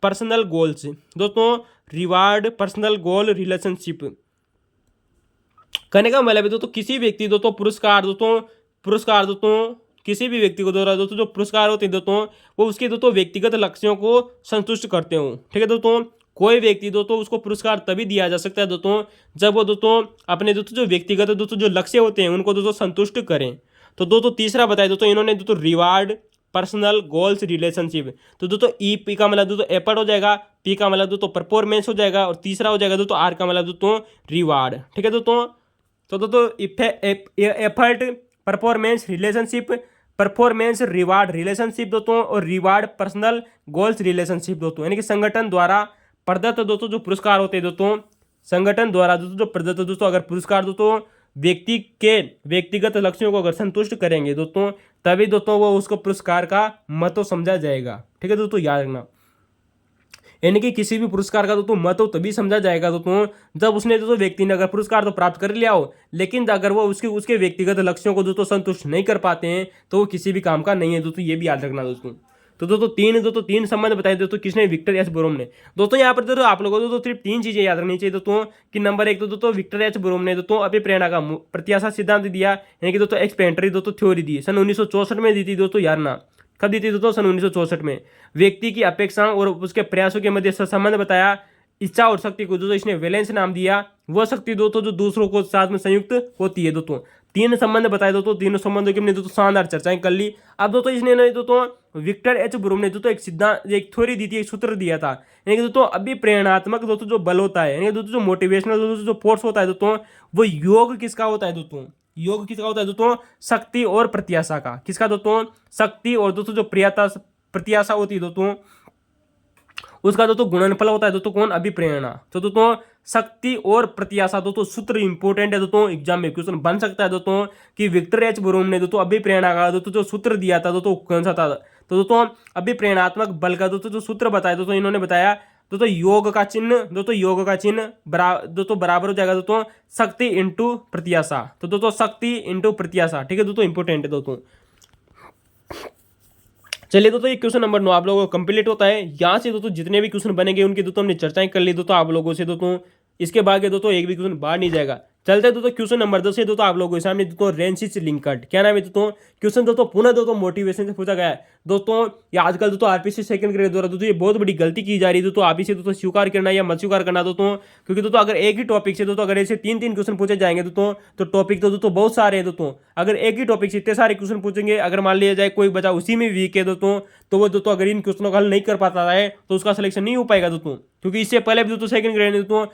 पर्सनल गोल्स। दोस्तों रिवार्ड, पर्सनल गोल, रिलेशनशिप। कहने का मतलब है दोस्तों किसी व्यक्ति दोस्तों पुरस्कार दोस्तों किसी भी व्यक्ति को द्वारा दोस्तों जो पुरस्कार होते हैं दोस्तों वो उसके दोस्तों व्यक्तिगत लक्ष्यों को संतुष्ट करते हो। ठीक है दोस्तों, कोई व्यक्ति दोस्तों उसको पुरस्कार तभी दिया जा सकता है दोस्तों जब वो दोस्तों अपने दोस्तों जो व्यक्तिगत दोस्तों जो लक्ष्य होते हैं उनको दोस्तों संतुष्ट करें। तो दोस्तों तीसरा बताया दोस्तों इन्होंने दोस्तों रिवार्ड, पर्सनल गोल्स, रिलेशनशिप। तो दोस्तों पी का मतलब दोस्तों एफर्ट हो जाएगा, पी का मतलब दोस्तों परफॉर्मेंस हो जाएगा, और तीसरा हो जाएगा दोस्तों आर का मतलब दोस्तों रिवार्ड। ठीक है दोस्तों, तो दोस्तों effort, performance, relationship, performance, reward, relationship दोस्तों, और रिवार्ड, पर्सनल गोल्स, रिलेशनशिप दोस्तों, यानी कि संगठन द्वारा प्रदत्त दोस्तों जो पुरस्कार होते हैं दोस्तों, संगठन द्वारा दोस्तों जो प्रदत्त दोस्तों अगर पुरस्कार दोस्तों व्यक्ति के व्यक्तिगत लक्ष्यों को अगर संतुष्ट करेंगे दोस्तों तभी दोस्तों वो उसको पुरस्कार का महत्व समझा जाएगा। ठीक है दोस्तों, याद रखना। यानी कि किसी भी पुरस्कार का दोस्तों महत्व तभी समझा जाएगा दोस्तों जब उसने दोस्तों व्यक्ति ने अगर पुरस्कार तो प्राप्त कर लिया हो, लेकिन अगर वो उसके व्यक्तिगत लक्ष्यों को दोस्तों संतुष्ट नहीं कर पाते हैं तो वो किसी भी काम का नहीं है दोस्तों, ये भी याद रखना दोस्तों। तो दोस्तों तीन संबंध बताए दोस्तों किसने, विक्टर एच ब्रूम ने। दोस्तों यहाँ पर दोस्तों आप लोगों को दोस्तों सिर्फ तीन चीजें याद रखनी चाहिए दोस्तों कि नंबर एक तो दोस्तों विक्टर एच ब्रूम ने दोस्तों अभिप्रेरणा का प्रत्याशा सिद्धांत दिया, यानी कि दोस्तों एक्सपेंटरी दोस्तों थ्योरी दी, सन 1964 में दी थी दोस्तों यारना। कब दी थी दोस्तों, सन 1964 में। व्यक्ति की अपेक्षाओं और उसके प्रयासों के मध्य संबंध बताया, इच्छा और शक्ति को दोस्तों इसने वैलेंस नाम दिया, वह शक्ति दोस्तों जो दूसरों को साथ में संयुक्त होती है दोस्तों। तीन संबंध बताए दोस्तों, तीनों संबंधों की हमने दोस्तों शानदार चर्चाएं कर ली। अब दोस्तों इसने दोस्तों विक्टर एच ब्रूम ने दोस्तों एक सिद्धांत, एक थ्योरी दी थी, एक सूत्र दिया था, यानी कि दोस्तों अभिप्रेरणात्मक दोस्तों जो बल होता है, यानी कि दोस्तों जो मोटिवेशनल दोस्तों जो फोर्स होता है दोस्तों, वो योग किसका होता है दोस्तों, योग किसका होता है दोस्तों, शक्ति और प्रत्याशा का। किसका दोस्तों, शक्ति और दोस्तों जो प्रत्याशा होती है दोस्तों, उसका दोस्तों गुणनफल होता है दोस्तों कौन, अभिप्रेरणा। तो दोस्तों शक्ति और प्रत्याशा दोस्तों सूत्र इंपोर्टेंट है दोस्तों, एग्जाम में क्वेश्चन बन सकता है दोस्तों कि विक्टर एच ब्रूम ने दोस्तों अभिप्रेरणा का दोस्तों जो सूत्र दिया था दोस्तों कौन सा था। तो दोस्तों अभिप्रेरणात्मक बल का दोस्तों जो सूत्र बताया दोस्तों, इन्होंने बताया दोस्तों योग का चिन्ह, दोस्तों योग का चिन्ह दोस्तों बराबर हो जाएगा दोस्तों शक्ति इंटू प्रत्याशा। तो दोस्तों शक्ति इंटू प्रत्याशा, ठीक है दोस्तों, इंपोर्टेंट है दोस्तों। चलिए दोस्तों ये क्वेश्चन नंबर 9 आप लोगों को कंप्लीट होता है। यहाँ से दोस्तों जितने भी क्वेश्चन बनेंगे उनकी दोस्तों हमने चर्चाएं कर ली दोस्तों आप लोगों से दोस्तों, इसके बाद दोस्तों एक भी क्वेश्चन बाहर नहीं जाएगा। चलते हैं दोस्तों क्वेश्चन नंबर 10 से दोस्तों आप लोगों के सामने दोस्तों रेंसिस लिंकर्ट, क्या नाम है दोस्तों, क्वेश्चन दोस्तों पुनः दोस्तों मोटिवेशन से पूछा गया है दोस्तों। ये आजकल दोस्तों आरपीसी सेकंड ग्रेड द्वारा दोस्तों ये बहुत बड़ी गलती की जा रही है दोस्तों, आप इसे दोस्तों स्वीकार करना या मत स्वीकार करना दोस्तों, क्योंकि दोस्तों अगर एक ही टॉपिक से दोस्तों अगर ऐसे तीन क्वेश्चन पूछे जाएंगे दोस्तों, तो टॉपिक तो दोस्तों बहुत सारे हैं दोस्तों। अगर एक ही टॉपिक से इतने सारे क्वेश्चन पूछेंगे, अगर मान लिया जाए कोई बच्चा उसी में वीक है दोस्तों, तो वो दोस्तों अगर इन क्वेश्चनों का हल नहीं कर पाता है तो उसका सिलेक्शन नहीं हो पाएगा दोस्तों, क्योंकि इससे पहले भी दोस्तों सेकंड ग्रेड में दोस्तों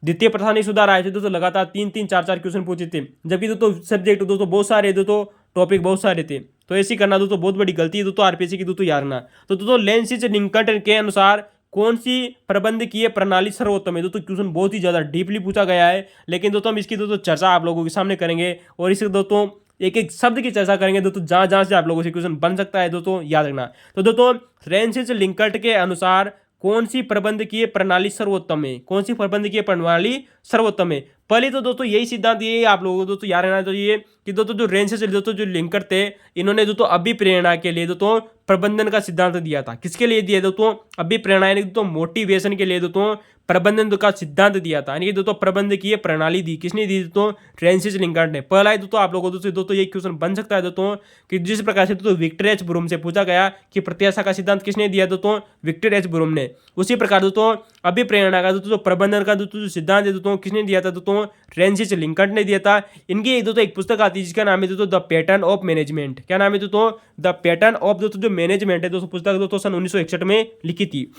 द्वितीय प्रधानी सुधार आए थे दोस्तों, लगातार तीन चार क्वेश्चन पूछे थे, जबकि दोस्तों सब्जेक्ट दोस्तों बहुत सारे दोस्तों, टॉपिक बहुत सारे थे। तो ऐसी करना दोस्तों बहुत बड़ी गलती है दोस्तों आरपीएससी की दोस्तों यारना। तो दोस्तों लेंसिस लिंकर्ट के अनुसार कौन सी प्रबंधकीय प्रणाली सर्वोत्तम है, दोस्तों क्वेश्चन बहुत ही ज्यादा डीपली पूछा गया है, लेकिन दोस्तों हम इसकी दोस्तों चर्चा आप लोगों के सामने करेंगे और इसे दोस्तों एक एक शब्द की चर्चा करेंगे दोस्तों, जहां से आप लोगों से क्वेश्चन बन सकता है दोस्तों, याद रखना। तो दोस्तों लेंसिस लिंकर्ट के अनुसार कौन सी प्रबंधकीय प्रणाली सर्वोत्तम है, कौन सी प्रबंधकीय प्रणाली सर्वोत्तम है। पहले तो दोस्तों यही सिद्धांत ये आप लोगों को दोस्तों याद रहना चाहिए कि दोस्तों जो रेंसिस दोस्तों जो लिंकर थे, इन्होंने दोस्तों अभिप्रेरणा के लिए दोस्तों प्रबंधन का सिद्धांत दिया था। किसके लिए दिया दोस्तों, अभिप्रेरणा यानी दोस्तों मोटिवेशन के लिए दोस्तों प्रबंधन का सिद्धांत दिया था, यानी कि दोस्तों प्रबंधकीय प्रणाली दी, किसने दी दोस्तों, रेंसिस लिंकर्ट ने। पहला है दोस्तों आप लोगों को दोस्तों ये क्वेश्चन बन सकता है दोस्तों कि जिस प्रकार से दोस्तों विक्टर एच ब्रूम से पूछा गया कि प्रत्याशा का सिद्धांत किसने दिया दोस्तों, विक्टर एच ब्रूम ने, उसी प्रकार दोस्तों अभिप्रेरणा का दोस्तों प्रबंधन का दोस्तों जो सिद्धांत है दोस्तों किसने दिया था दोस्तों, रेंसिस लिंकर्ट ने दिया था। इनकी दोस्तों एक पुस्तक आती है जिसका नाम है दोस्तों द पैटर्न ऑफ मैनेजमेंट, क्या नाम है दोस्तों, द पैटर्न ऑफ दोस्तों जो मैनेजमेंट है दोस्तों, पुस्तक दोस्तों सन 1961 में लिखी थी।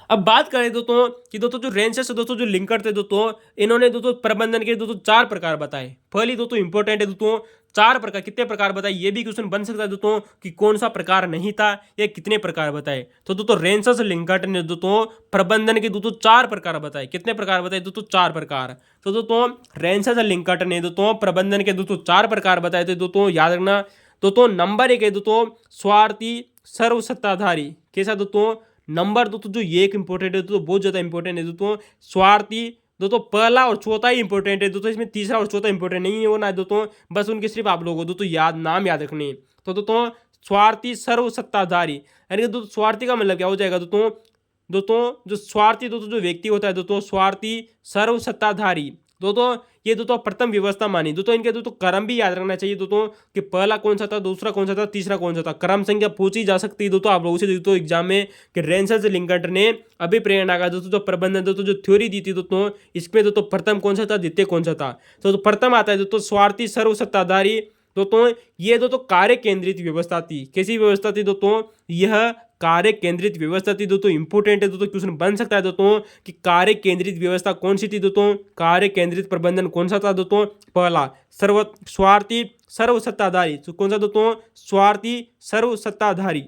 अब बात करें दोस्तों कि दोस्तों जो रेंसिस दोस्तों जो लिंकर थे दोस्तों, इन्होंने दोस्तों प्रबंधन के दोस्तों 4 प्रकार बताए। पहली दोस्तों इंपॉर्टेंट है दोस्तों 4 प्रकार, कितने प्रकार बताए, ये भी क्वेश्चन बन सकता है दोस्तों कि कौन सा प्रकार नहीं था या कितने प्रकार बताए। तो दोस्तों रेंसिस लिंकर्ट ने दोस्तों प्रबंधन के दोस्तों 4 प्रकार बताए। कितने प्रकार बताए दोस्तों, 4 प्रकार। तो दोस्तों रेंसिस लिंकर्ट ने दोस्तों प्रबंधन के दोस्तों 4 प्रकार बताए थे दोस्तों, याद रखना। दोस्तों नंबर 1 है दोस्तों स्वार्थी सर्वसत्ताधारी। कैसा दोस्तों, नंबर दोस्तों जो ये एक इंपॉर्टेंट है दोस्तों, बहुत ज्यादा इंपॉर्टेंट है दोस्तों, स्वार्थी दोस्तों पहला और चौथा ही इंपॉर्टेंट है दोस्तों, इसमें तीसरा और चौथा इंपॉर्टेंट नहीं है होना है दोस्तों, बस उनके सिर्फ आप लोगों को दोस्तों नाम याद रखने। तो दोस्तों स्वार्थी सर्वसत्ताधारी, यानी कि दोस्तों स्वार्थी का मतलब क्या हो जाएगा दोस्तों, जो स्वार्थी दोस्तों जो व्यक्ति होता है दोस्तों, स्वार्थी सर्वसत्ताधारी दोस्तों, ये दोस्तों प्रथम व्यवस्था मानी दोस्तों। इनके दोस्तों क्रम भी याद रखना चाहिए दोस्तों कि पहला कौन सा था, दूसरा कौन सा था, तीसरा कौन सा था, क्रम संख्या पूछी जा सकती है दोस्तों आप लोगों से दोस्तों एग्जाम में कि रेंसिस लिंकर्ट ने अभिप्रेरणा का दोस्तों जो प्रबंधन दोस्तों जो थ्योरी दी थी दोस्तों, इसमें दोस्तों प्रथम कौन सा था, द्वितीय कौन सा था। तो प्रथम आता है दोस्तों स्वार्थी सर्वसत्ताधारी दोस्तों, ये दोस्तों कार्य केंद्रित व्यवस्था थी। कैसी व्यवस्था थी दोस्तों, यह कार्य केंद्रित व्यवस्था थी दोस्तों, इंपोर्टेंट है दोस्तों, क्वेश्चन बन सकता है दोस्तों कि कार्य केंद्रित व्यवस्था कौन सी थी दोस्तों, कार्य केंद्रित प्रबंधन कौन सा था दोस्तों, पहला स्वार्थी सर्वसत्ताधारी, तो कौन सा दोस्तों, स्वार्थी सर्वसत्ताधारी।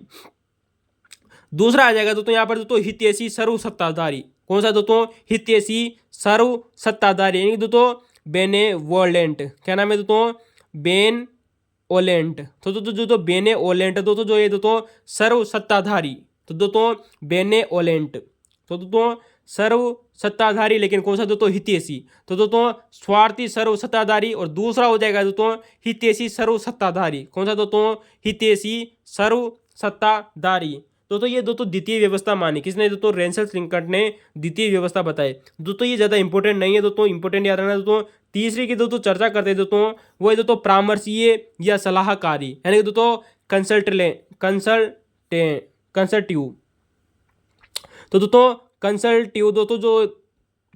दूसरा आ जाएगा दोस्तों यहाँ पर दोस्तों हितैषी सर्वसत्ताधारी, कौन सा दोस्तों, हितैषी सर्वसत्ताधारी, यानी दोस्तों बेनेवोलेंट, क्या नाम है दोस्तों, बेनेवोलेंट। तो दोस्तों जो बेनेवोलेंट दोस्तों जो ये दोस्तों सर्वसत्ताधारी, तो दोस्तों बेनेवोलेंट, तो दोस्तों सर्वसत्ताधारी, लेकिन कौन सा दोस्तों, हितैषी। तो दोस्तों स्वार्थी सर्वसत्ताधारी, और दूसरा हो जाएगा दोस्तों हितैषी सर्वसत्ताधारी, कौन सा दोस्तों, हितैषी सर्व सत्ताधारी। दोस्तों ये दोस्तों द्वितीय व्यवस्था मानी किसने? दोस्तों रेंसल्स लिंकन ने द्वितीय व्यवस्था बताई। दोस्तों ये ज्यादा इंपॉर्टेंट नहीं है दोस्तों, इंपॉर्टेंट याद रखना दोस्तों। तीसरी की दोस्तों चर्चा करते हैं दोस्तों, वो है दोस्तों परामर्शीय या सलाहकारी, यानी कि दोस्तों कंसल्टिव। तो दोस्तों कंसल्टिव दोस्तों जो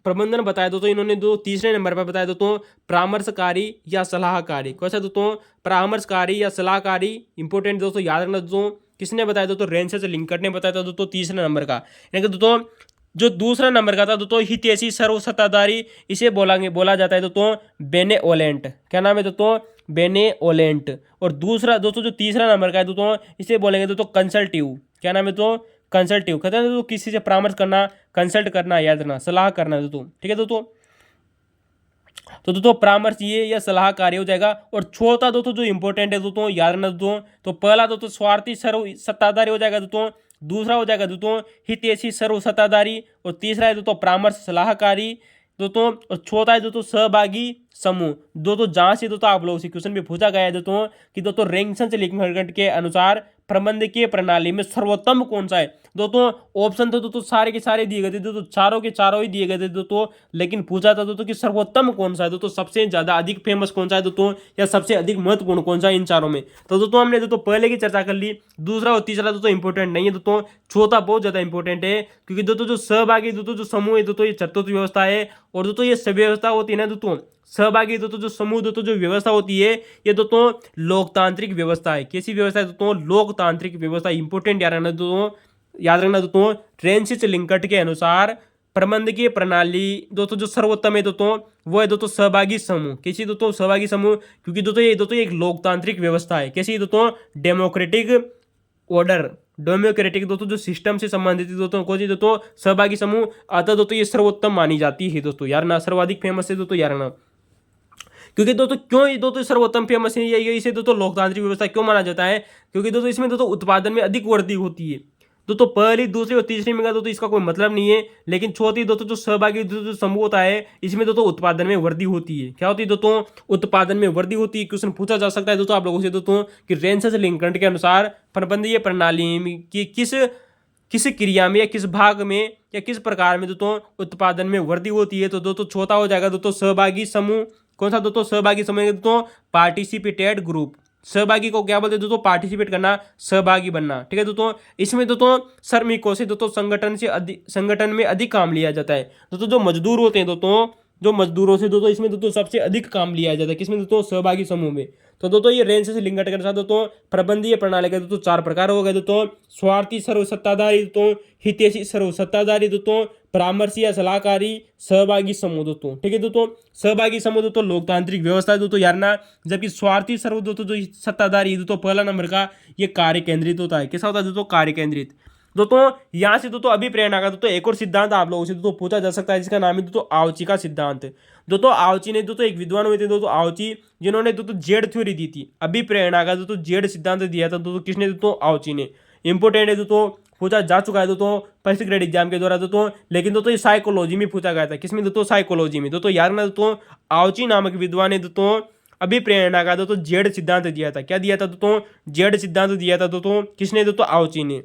प्रबंधन बताया दोस्तों, इन्होंने दो तीसरे नंबर पर बताया दोस्तों परामर्शकारी या सलाहकारी। कौन सा दोस्तों? परामर्शकारी या सलाहकारी। इंपॉर्टेंट दोस्तों याद रखना दोस्तों, किसने बताया दोस्तों? रेंसल्स लिंकन ने बताया था दोस्तों तीसरे नंबर का। यानी कि दोस्तों जो दूसरा नंबर का था दोस्तों हितैषी सर्व सत्ताधारी, इसे बोला जाता है दोस्तों बेनेवोलेंट। क्या नाम है दोस्तों? बेनेवोलेंट। और दूसरा दोस्तों जो तीसरा नंबर का है दोस्तों, इसे बोलेंगे दोस्तों कंसल्टिव। क्या नाम है दोस्तों? कंसल्टिव। कहते हैं दोस्तों किसी से परामर्श करना, कंसल्ट करना, याद रखना, सलाह करना दोस्तों, ठीक है दोस्तों। तो दोस्तों परामर्श ये या सलाहकारी हो जाएगा। और चौथा दोस्तों जो इंपॉर्टेंट है दोस्तों, याद रखना दोस्तों, तो पहला दोस्तों स्वार्थी सर्व सत्ताधारी हो जाएगा दोस्तों, दूसरा हो जाएगा दोस्तों हितैषी सर्व सत्ताधारी, और तीसरा है दोस्तों परामर्श सलाहकारी दोस्तों, और चौथा है दोस्तों सहभागी समूह। दोस्तों जहां से दोस्तों आप लोगों से क्वेश्चन भी पूछा गया है दोस्तों कि दोस्तों रेंसल्स लिंकन के अनुसार प्रबंधकीय प्रणाली में सर्वोत्तम कौन सा है। दोस्तों ऑप्शन तो दोस्तों सारे के सारे दिए गए थे दोस्तों, चारों के चारों ही दिए गए थे दोस्तों, लेकिन पूछा था दोस्तों कि सर्वोत्तम कौन सा है दोस्तों, सबसे ज्यादा अधिक फेमस कौन सा है दोस्तों, या सबसे अधिक महत्वपूर्ण कौन सा है इन चारों में। तो दोस्तों हमने दोस्तों पहले की चर्चा कर ली, दूसरा और तीसरा दोस्तों इंपॉर्टेंट नहीं है दोस्तों, चौथा बहुत ज्यादा इंपॉर्टेंट है, क्योंकि दोस्तों जो सहभागी दोस्तों जो समूह है दोस्तों, ये चतुर्थ व्यवस्था है। और दोस्तों ये सब व्यवस्था होती है ना दोस्तों, सहभागी दोस्तों जो समूह दोस्तों जो व्यवस्था होती है, ये दोस्तों लोकतांत्रिक व्यवस्था है। कैसी व्यवस्था है दोस्तों? लोकतांत्रिक व्यवस्था। इंपॉर्टेंट याद रखना दोस्तों, याद रखना दोस्तों रेंसल्स लिंकन के अनुसार प्रबंधकीय प्रणाली दोस्तों जो सर्वोत्तम है दोस्तों, वो है दोस्तों सहभागी समूह। कैसी दोस्तों? सहभागी समूह, क्योंकि दोस्तों ये एक लोकतांत्रिक व्यवस्था है। कैसी दोस्तों? डेमोक्रेटिक ऑर्डर, डेमोक्रेटिक दोस्तों जो सिस्टम से संबंधित दोस्तों कौन सी दोस्तों? सहभागी समूह। अतः दोस्तों ये सर्वोत्तम मानी जाती है दोस्तों, यार ना सर्वाधिक फेमस है दोस्तों, यार ना। क्योंकि दोस्तों क्यों ये दोस्तों सर्वोत्तम फेमस है, ये इसे दोस्तों लोकतांत्रिक व्यवस्था क्यों माना जाता है? क्योंकि दोस्तों इसमें दोस्तों उत्पादन में अधिक वृद्धि होती है। दोस्तों पहली, दूसरी और तीसरी में का दोस्तों इसका कोई मतलब नहीं है, लेकिन चौथी दोस्तों जो सहभागी दोस्तों समूह होता है, इसमें दोस्तों उत्पादन में वृद्धि होती है। क्या होती है दोस्तों? उत्पादन में वृद्धि होती है। क्वेश्चन पूछा जा सकता है दोस्तों आप लोगों से दोस्तों कि रेंसल्स लिंकन के अनुसार प्रबंधकीय प्रणाली की किस क्रिया में या किस भाग में या किस प्रकार में दोस्तों उत्पादन में वृद्धि होती है। तो दोस्तों चौथा हो जाएगा दोस्तों सहभागी समूह। कौन सा दोस्तों? सहभागी समूह दोस्तों पार्टिसिपेटेड ग्रुप। सहभागी को क्या बोलते हैं दोस्तों? पार्टिसिपेट करना, सहभागी बनना, ठीक है दोस्तों। इसमें दोस्तों श्रमिकों से दोस्तों संगठन में अधिक काम लिया जाता है। दोस्तों जो मजदूर होते हैं दोस्तों, जो मजदूरों से दोस्तों इसमें दोस्तों सबसे अधिक काम लिया जाता है, किसमें दोस्तों? सहभागी समूह में। तो दोस्तों ये रेंसल्स लिंकन के अनुसार दोस्तों प्रबंधीय प्रणाली के दोस्तों चार प्रकार हो गए दोस्तों, स्वार्थी सर्व सत्ताधारी दोस्तों, हितैषी सर्व सत्ताधारी दोस्तों, परामर्शी या सलाहकारी, सहभागी समूह दोस्तों, ठीक है दोस्तों। सहभागी समूह दोस्तों लोकतांत्रिक व्यवस्था दोस्तों, यार ना। जबकि स्वार्थी सर्व दोस्तों जो सत्ताधारी दोस्तों पहला नंबर का, ये कार्य केंद्रित होता है। कैसा होता है दोस्तों? कार्य केंद्रित। दोस्तों यहाँ से दोस्तों अभिप्रेरणा का दोस्तों एक और सिद्धांत आप लोगों से दोस्तों पूछा जा सकता है, जिसका नाम है दोस्तों आवची का सिद्धांत। दोस्तों आवची ने दोस्तों एक विद्वान हुए थे दोस्तों आवची, जिन्होंने दोस्तों जेड थ्योरी दी थी। अभिप्रेरणा का दोस्तों जेड सिद्धांत दिया था दोस्तों, किसने? दोस्तों आवची ने। इंपोर्टेंट है दोस्तों, पूछा जा चुका है दोस्तों फर्स्ट ग्रेड एग्जाम के द्वारा दोस्तों, लेकिन दोस्तों ये साइकोलॉजी में पूछा गया था। किसमें दोस्तों? साइकोलॉजी में। दोस्तों यार ना दोस्तों आवची नामक विद्वान ने दोस्तों अभिप्रेरणा का दोस्तों जेड सिद्धांत दिया था। क्या दिया था दोस्तों? जेड सिद्धांत दिया था दोस्तों, किसने? दोस्तों आवची ने।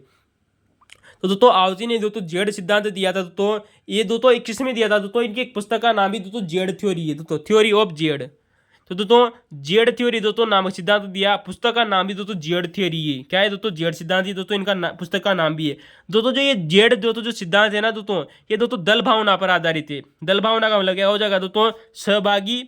तो दोस्तों आवची ने दोस्तों जेड सिद्धांत दिया था दोस्तों, ये दोस्तों एक किसमें दिया था दोस्तों? इनकी एक पुस्तक का नाम भी दोस्तों जेड थ्योरी है दोस्तों, थ्योरी ऑफ जेड। तो दोस्तों जेड थ्योरी दोस्तों नामक सिद्धांत दिया, पुस्तक का नाम भी दोस्तों जेड थ्योरी है। क्या है दोस्तों? जेड सिद्धांत ही दोस्तों इनका पुस्तक का नाम भी है दोस्तों। जो ये जेड दोस्तों जो सिद्धांत है ना दोस्तों, ये दोस्तों दल भावना पर आधारित है। दल भावना का मतलब क्या हो जाएगा दोस्तों? सहभागी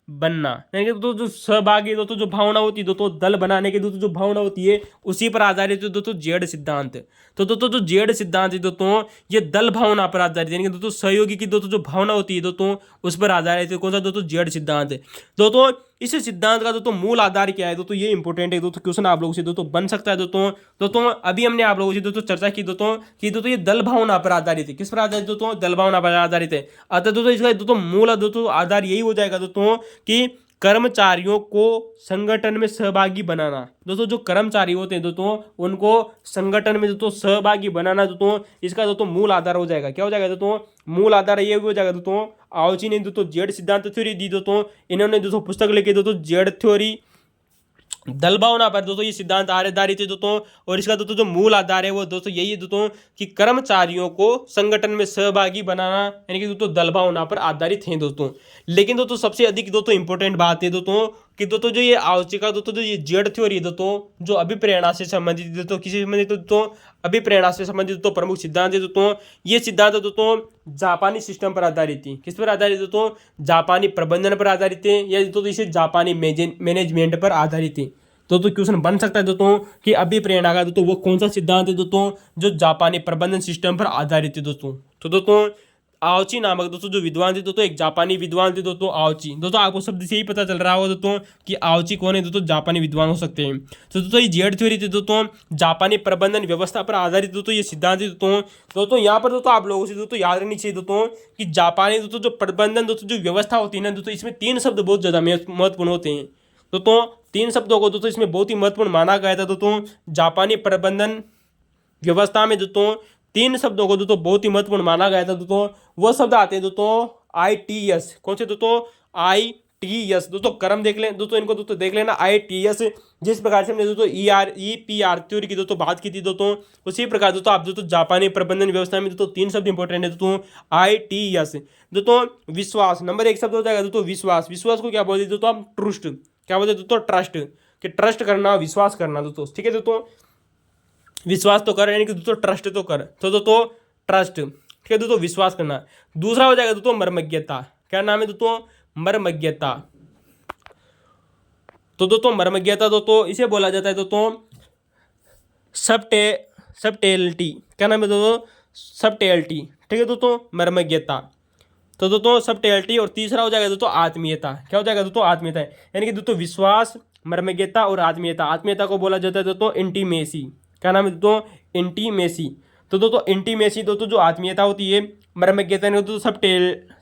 बनना, यानी कि दोस्तों जो सहभागी दोस्तों जो भावना होती है दोस्तों, दल बनाने की दोस्तों जो भावना होती है, उसी पर आधारित है दोस्तों जेड सिद्धांत। तो दोस्तों जो जेड सिद्धांत है दोस्तों, ये दल भावना पर आधारित, यानी कि दोस्तों सहयोगी की दोस्तों जो भावना होती है दोस्तों, उस पर आधारित है। कौन सा दोस्तों? जेड सिद्धांत। दोस्तों इस सिद्धांत का दोस्तों मूल आधार क्या है दोस्तों? ये इंपॉर्टेंट है दोस्तों, क्वेश्चन आप लोगों से दोस्तों बन सकता है दोस्तों। दोस्तों अभी हमने आप लोगों से दोस्तों चर्चा की दोस्तों कि दोस्तों ये दल भावना पर आधारित है। किस पर आधारित दोस्तों? दल भावना पर आधारित है। अतः दोस्तों इसका दोस्तों मूल दोस्तों आधार यही हो जाएगा दोस्तों कि कर्मचारियों को संगठन में सहभागी बनाना। दोस्तों जो कर्मचारी होते हैं दोस्तों, उनको संगठन में दोस्तों सहभागी बनाना दोस्तों, इसका दोस्तों मूल आधार हो जाएगा। क्या हो जाएगा दोस्तों? मूल आधार ये हो जाएगा दोस्तों। आवची ने दोस्तों जेड सिद्धांत थ्योरी दी दोस्तों, इन्होंने दोस्तों पुस्तक लिखी दोस्तों जेड थ्योरी दल भावना पर दोस्तों ये सिद्धांत आधारित है दोस्तों। और इसका दोस्तों जो मूल आधार है वो दोस्तों यही है दोस्तों कि कर्मचारियों को संगठन में सहभागी बनाना, यानी कि दोस्तों दल भावना पर आधारित है दोस्तों। लेकिन दोस्तों सबसे अधिक दोस्तों इंपॉर्टेंट बात है दोस्तों कि दोस्तों जो ये आवची का दोस्तों जो ये जेड थ्योरी है दोस्तों, जो अभिप्रेरणा से संबंधित दोस्तों, किसी संबंधित दोस्तों अभिप्रेरणा से संबंधित दोस्तों प्रमुख सिद्धांत है दोस्तों। ये सिद्धांत दोस्तों जापानी सिस्टम पर आधारित थी। किस पर आधारित दोस्तों? जापानी प्रबंधन पर आधारित है, या दोस्तों इसे जापानी मैनेजमेंट पर आधारित है। दोस्तों क्वेश्चन बन सकता है दोस्तों कि अभिप्रेरणा का दोस्तों वो कौन सा सिद्धांत है दोस्तों जो जापानी प्रबंधन सिस्टम पर आधारित है दोस्तों। तो दोस्तों आओची नामक दोस्तों जो विद्वान थे दोस्तों, एक जापानी विद्वान थे दोस्तों आओची। दोस्तों आपको शब्द से ही पता चल रहा होगा दोस्तों कि आओची कौन है दोस्तों, जापानी विद्वान हो सकते हैं। तो दोस्तों ये जेड थ्योरी थी दोस्तों, जापानी प्रबंधन व्यवस्था पर आधारित दोस्तों ये सिद्धांत है दोस्तों। दोस्तों यहाँ पर दोस्तों आप लोगों से दोस्तों याद रखनी चाहिए दोस्तों कि जापानी दोस्तों जो प्रबंधन दोस्तों जो व्यवस्था होती है ना दोस्तों, इसमें 3 शब्द बहुत ज़्यादा महत्वपूर्ण होते हैं दोस्तों। 3 शब्दों को दोस्तों इसमें बहुत ही महत्वपूर्ण माना गया था दोस्तों। जापानी प्रबंधन व्यवस्था में दोस्तों 3 शब्दों को दोस्तों बहुत ही महत्वपूर्ण माना गया था दोस्तों। वो शब्द आते हैं दोस्तों ITS। कौन से दोस्तों? ITS। दोस्तों क्रम देख लें दोस्तों, इनको दोस्तों देख लेना। ITS जिस प्रकार से हमने दोस्तों EPR थ्योरी की दोस्तों बात की थी दोस्तों, उसी प्रकार दोस्तों आप दोस्तों जापानी प्रबंधन व्यवस्था में दोस्तों 3 शब्द इंपॉर्टेंट है दोस्तों। ITS दोस्तों विश्वास, नंबर 1 शब्द हो जाएगा दोस्तों विश्वास। विश्वास को क्या बोलते हैं दोस्तों? हम ट्रस्ट। क्या बोलते हैं दोस्तों? ट्रस्ट। कि ट्रस्ट करना, विश्वास करना दोस्तों, ठीक है दोस्तों। विश्वास तो कर, यानी कि दोस्तों ट्रस्ट तो कर, तो दोस्तों ट्रस्ट, ठीक है दोस्तों, विश्वास करना। दूसरा हो जाएगा दोस्तों मर्मज्ञता। क्या नाम है दोस्तों? मर्मज्ञता। तो दोस्तों मर्मज्ञता दोस्तों इसे बोला जाता है दोस्तों सबटेलिटी। क्या नाम है दोस्तों? सबटेलिटी, ठीक है दोस्तों, मर्मज्ञता। तो दोस्तों सबटेलिटी। और तीसरा हो जाएगा दोस्तों आत्मीयता। क्या हो जाएगा दोस्तों? आत्मीयता, यानी कि दोस्तों विश्वास, मर्मज्ञता और आत्मीयता। आत्मीयता को बोला जाता है दोस्तों इंटीमेसी। क्या नाम है दोस्तों? इंटीमेसी। तो दोस्तों इंटीमेसी दोस्तों जो आत्मीयता होती है, मर्मज्ञता नहीं दोस्तों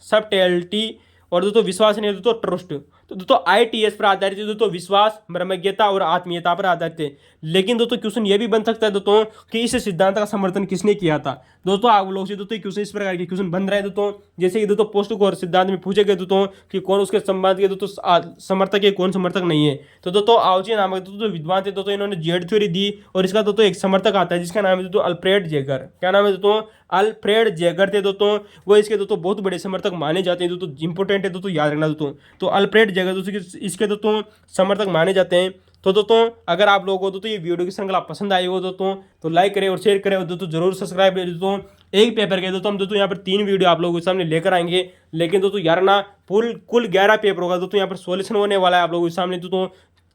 सबटेलिटी, और दोस्तों विश्वास नहीं दोस्तों ट्रस्ट। तो दोस्तों ITS पर आधारित है दोस्तों विश्वास, मर्मज्ञता और आत्मीयता पर आधारित है। लेकिन दोस्तों क्वेश्चन ये भी बन सकता है दोस्तों कि इस सिद्धांत का समर्थन किसने किया था। दोस्तों आप लोग से दोस्तों क्वेश्चन इस प्रकार के क्वेश्चन बन रहे हैं दोस्तों, जैसे कि दोस्तों पोस्ट को सिद्धांत में पूछे गए दोस्तों कि कौन उसके संवाद के दोस्तों समर्थक है, कौन समर्थक नहीं है। तो दोस्तों आओची नामक दोस्तों विद्वान थे दोस्तों, इन्होंने जेड थ्योरी दी, और इसका दोस्तों एक समर्थक आता है जिसका नाम है दोस्तों अल्फ्रेड जेगर। क्या नाम है दोस्तों? अल्फ्रेड जेगर थे दोस्तों। वो इसके दोस्तों बहुत बड़े समर्थक माने जाते हैं दोस्तों, इंपॉर्टेंट है दोस्तों, याद रखना दोस्तों। तो अल्फ्रेड जेगर दोस्तों इसके दोस्तों समर्थक माने जाते हैं। तो दोस्तों अगर आप लोगों को दोस्तों ये वीडियो की श्रृंखला पसंद आई हो दोस्तों तो लाइक करें और शेयर करें, और दोस्तों जरूर सब्सक्राइब करें दोस्तों। एक पेपर के दोस्तों हम दोस्तों यहाँ पर 3 वीडियो आप लोगों के सामने लेकर आएंगे। लेकिन दोस्तों यार ना कुल 11 पेपर होगा दोस्तों, यहाँ पर सॉल्यूशन होने वाला है आप लोगों के सामने दोस्तों।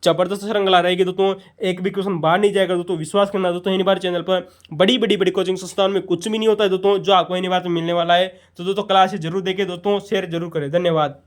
जबरदस्त श्रृंखला रहेगी दोस्तों, एक भी क्वेश्चन बाहर नहीं जाएगा दोस्तों। विश्वास करना दोस्तों हिनी बार चैनल पर बड़ी कोचिंग संस्थान में कुछ भी नहीं होता है दोस्तों जो आपको हिनी बार में मिलने वाला है। तो दोस्तों क्लास जरूर देखें दोस्तों, शेयर जरूर करें। धन्यवाद।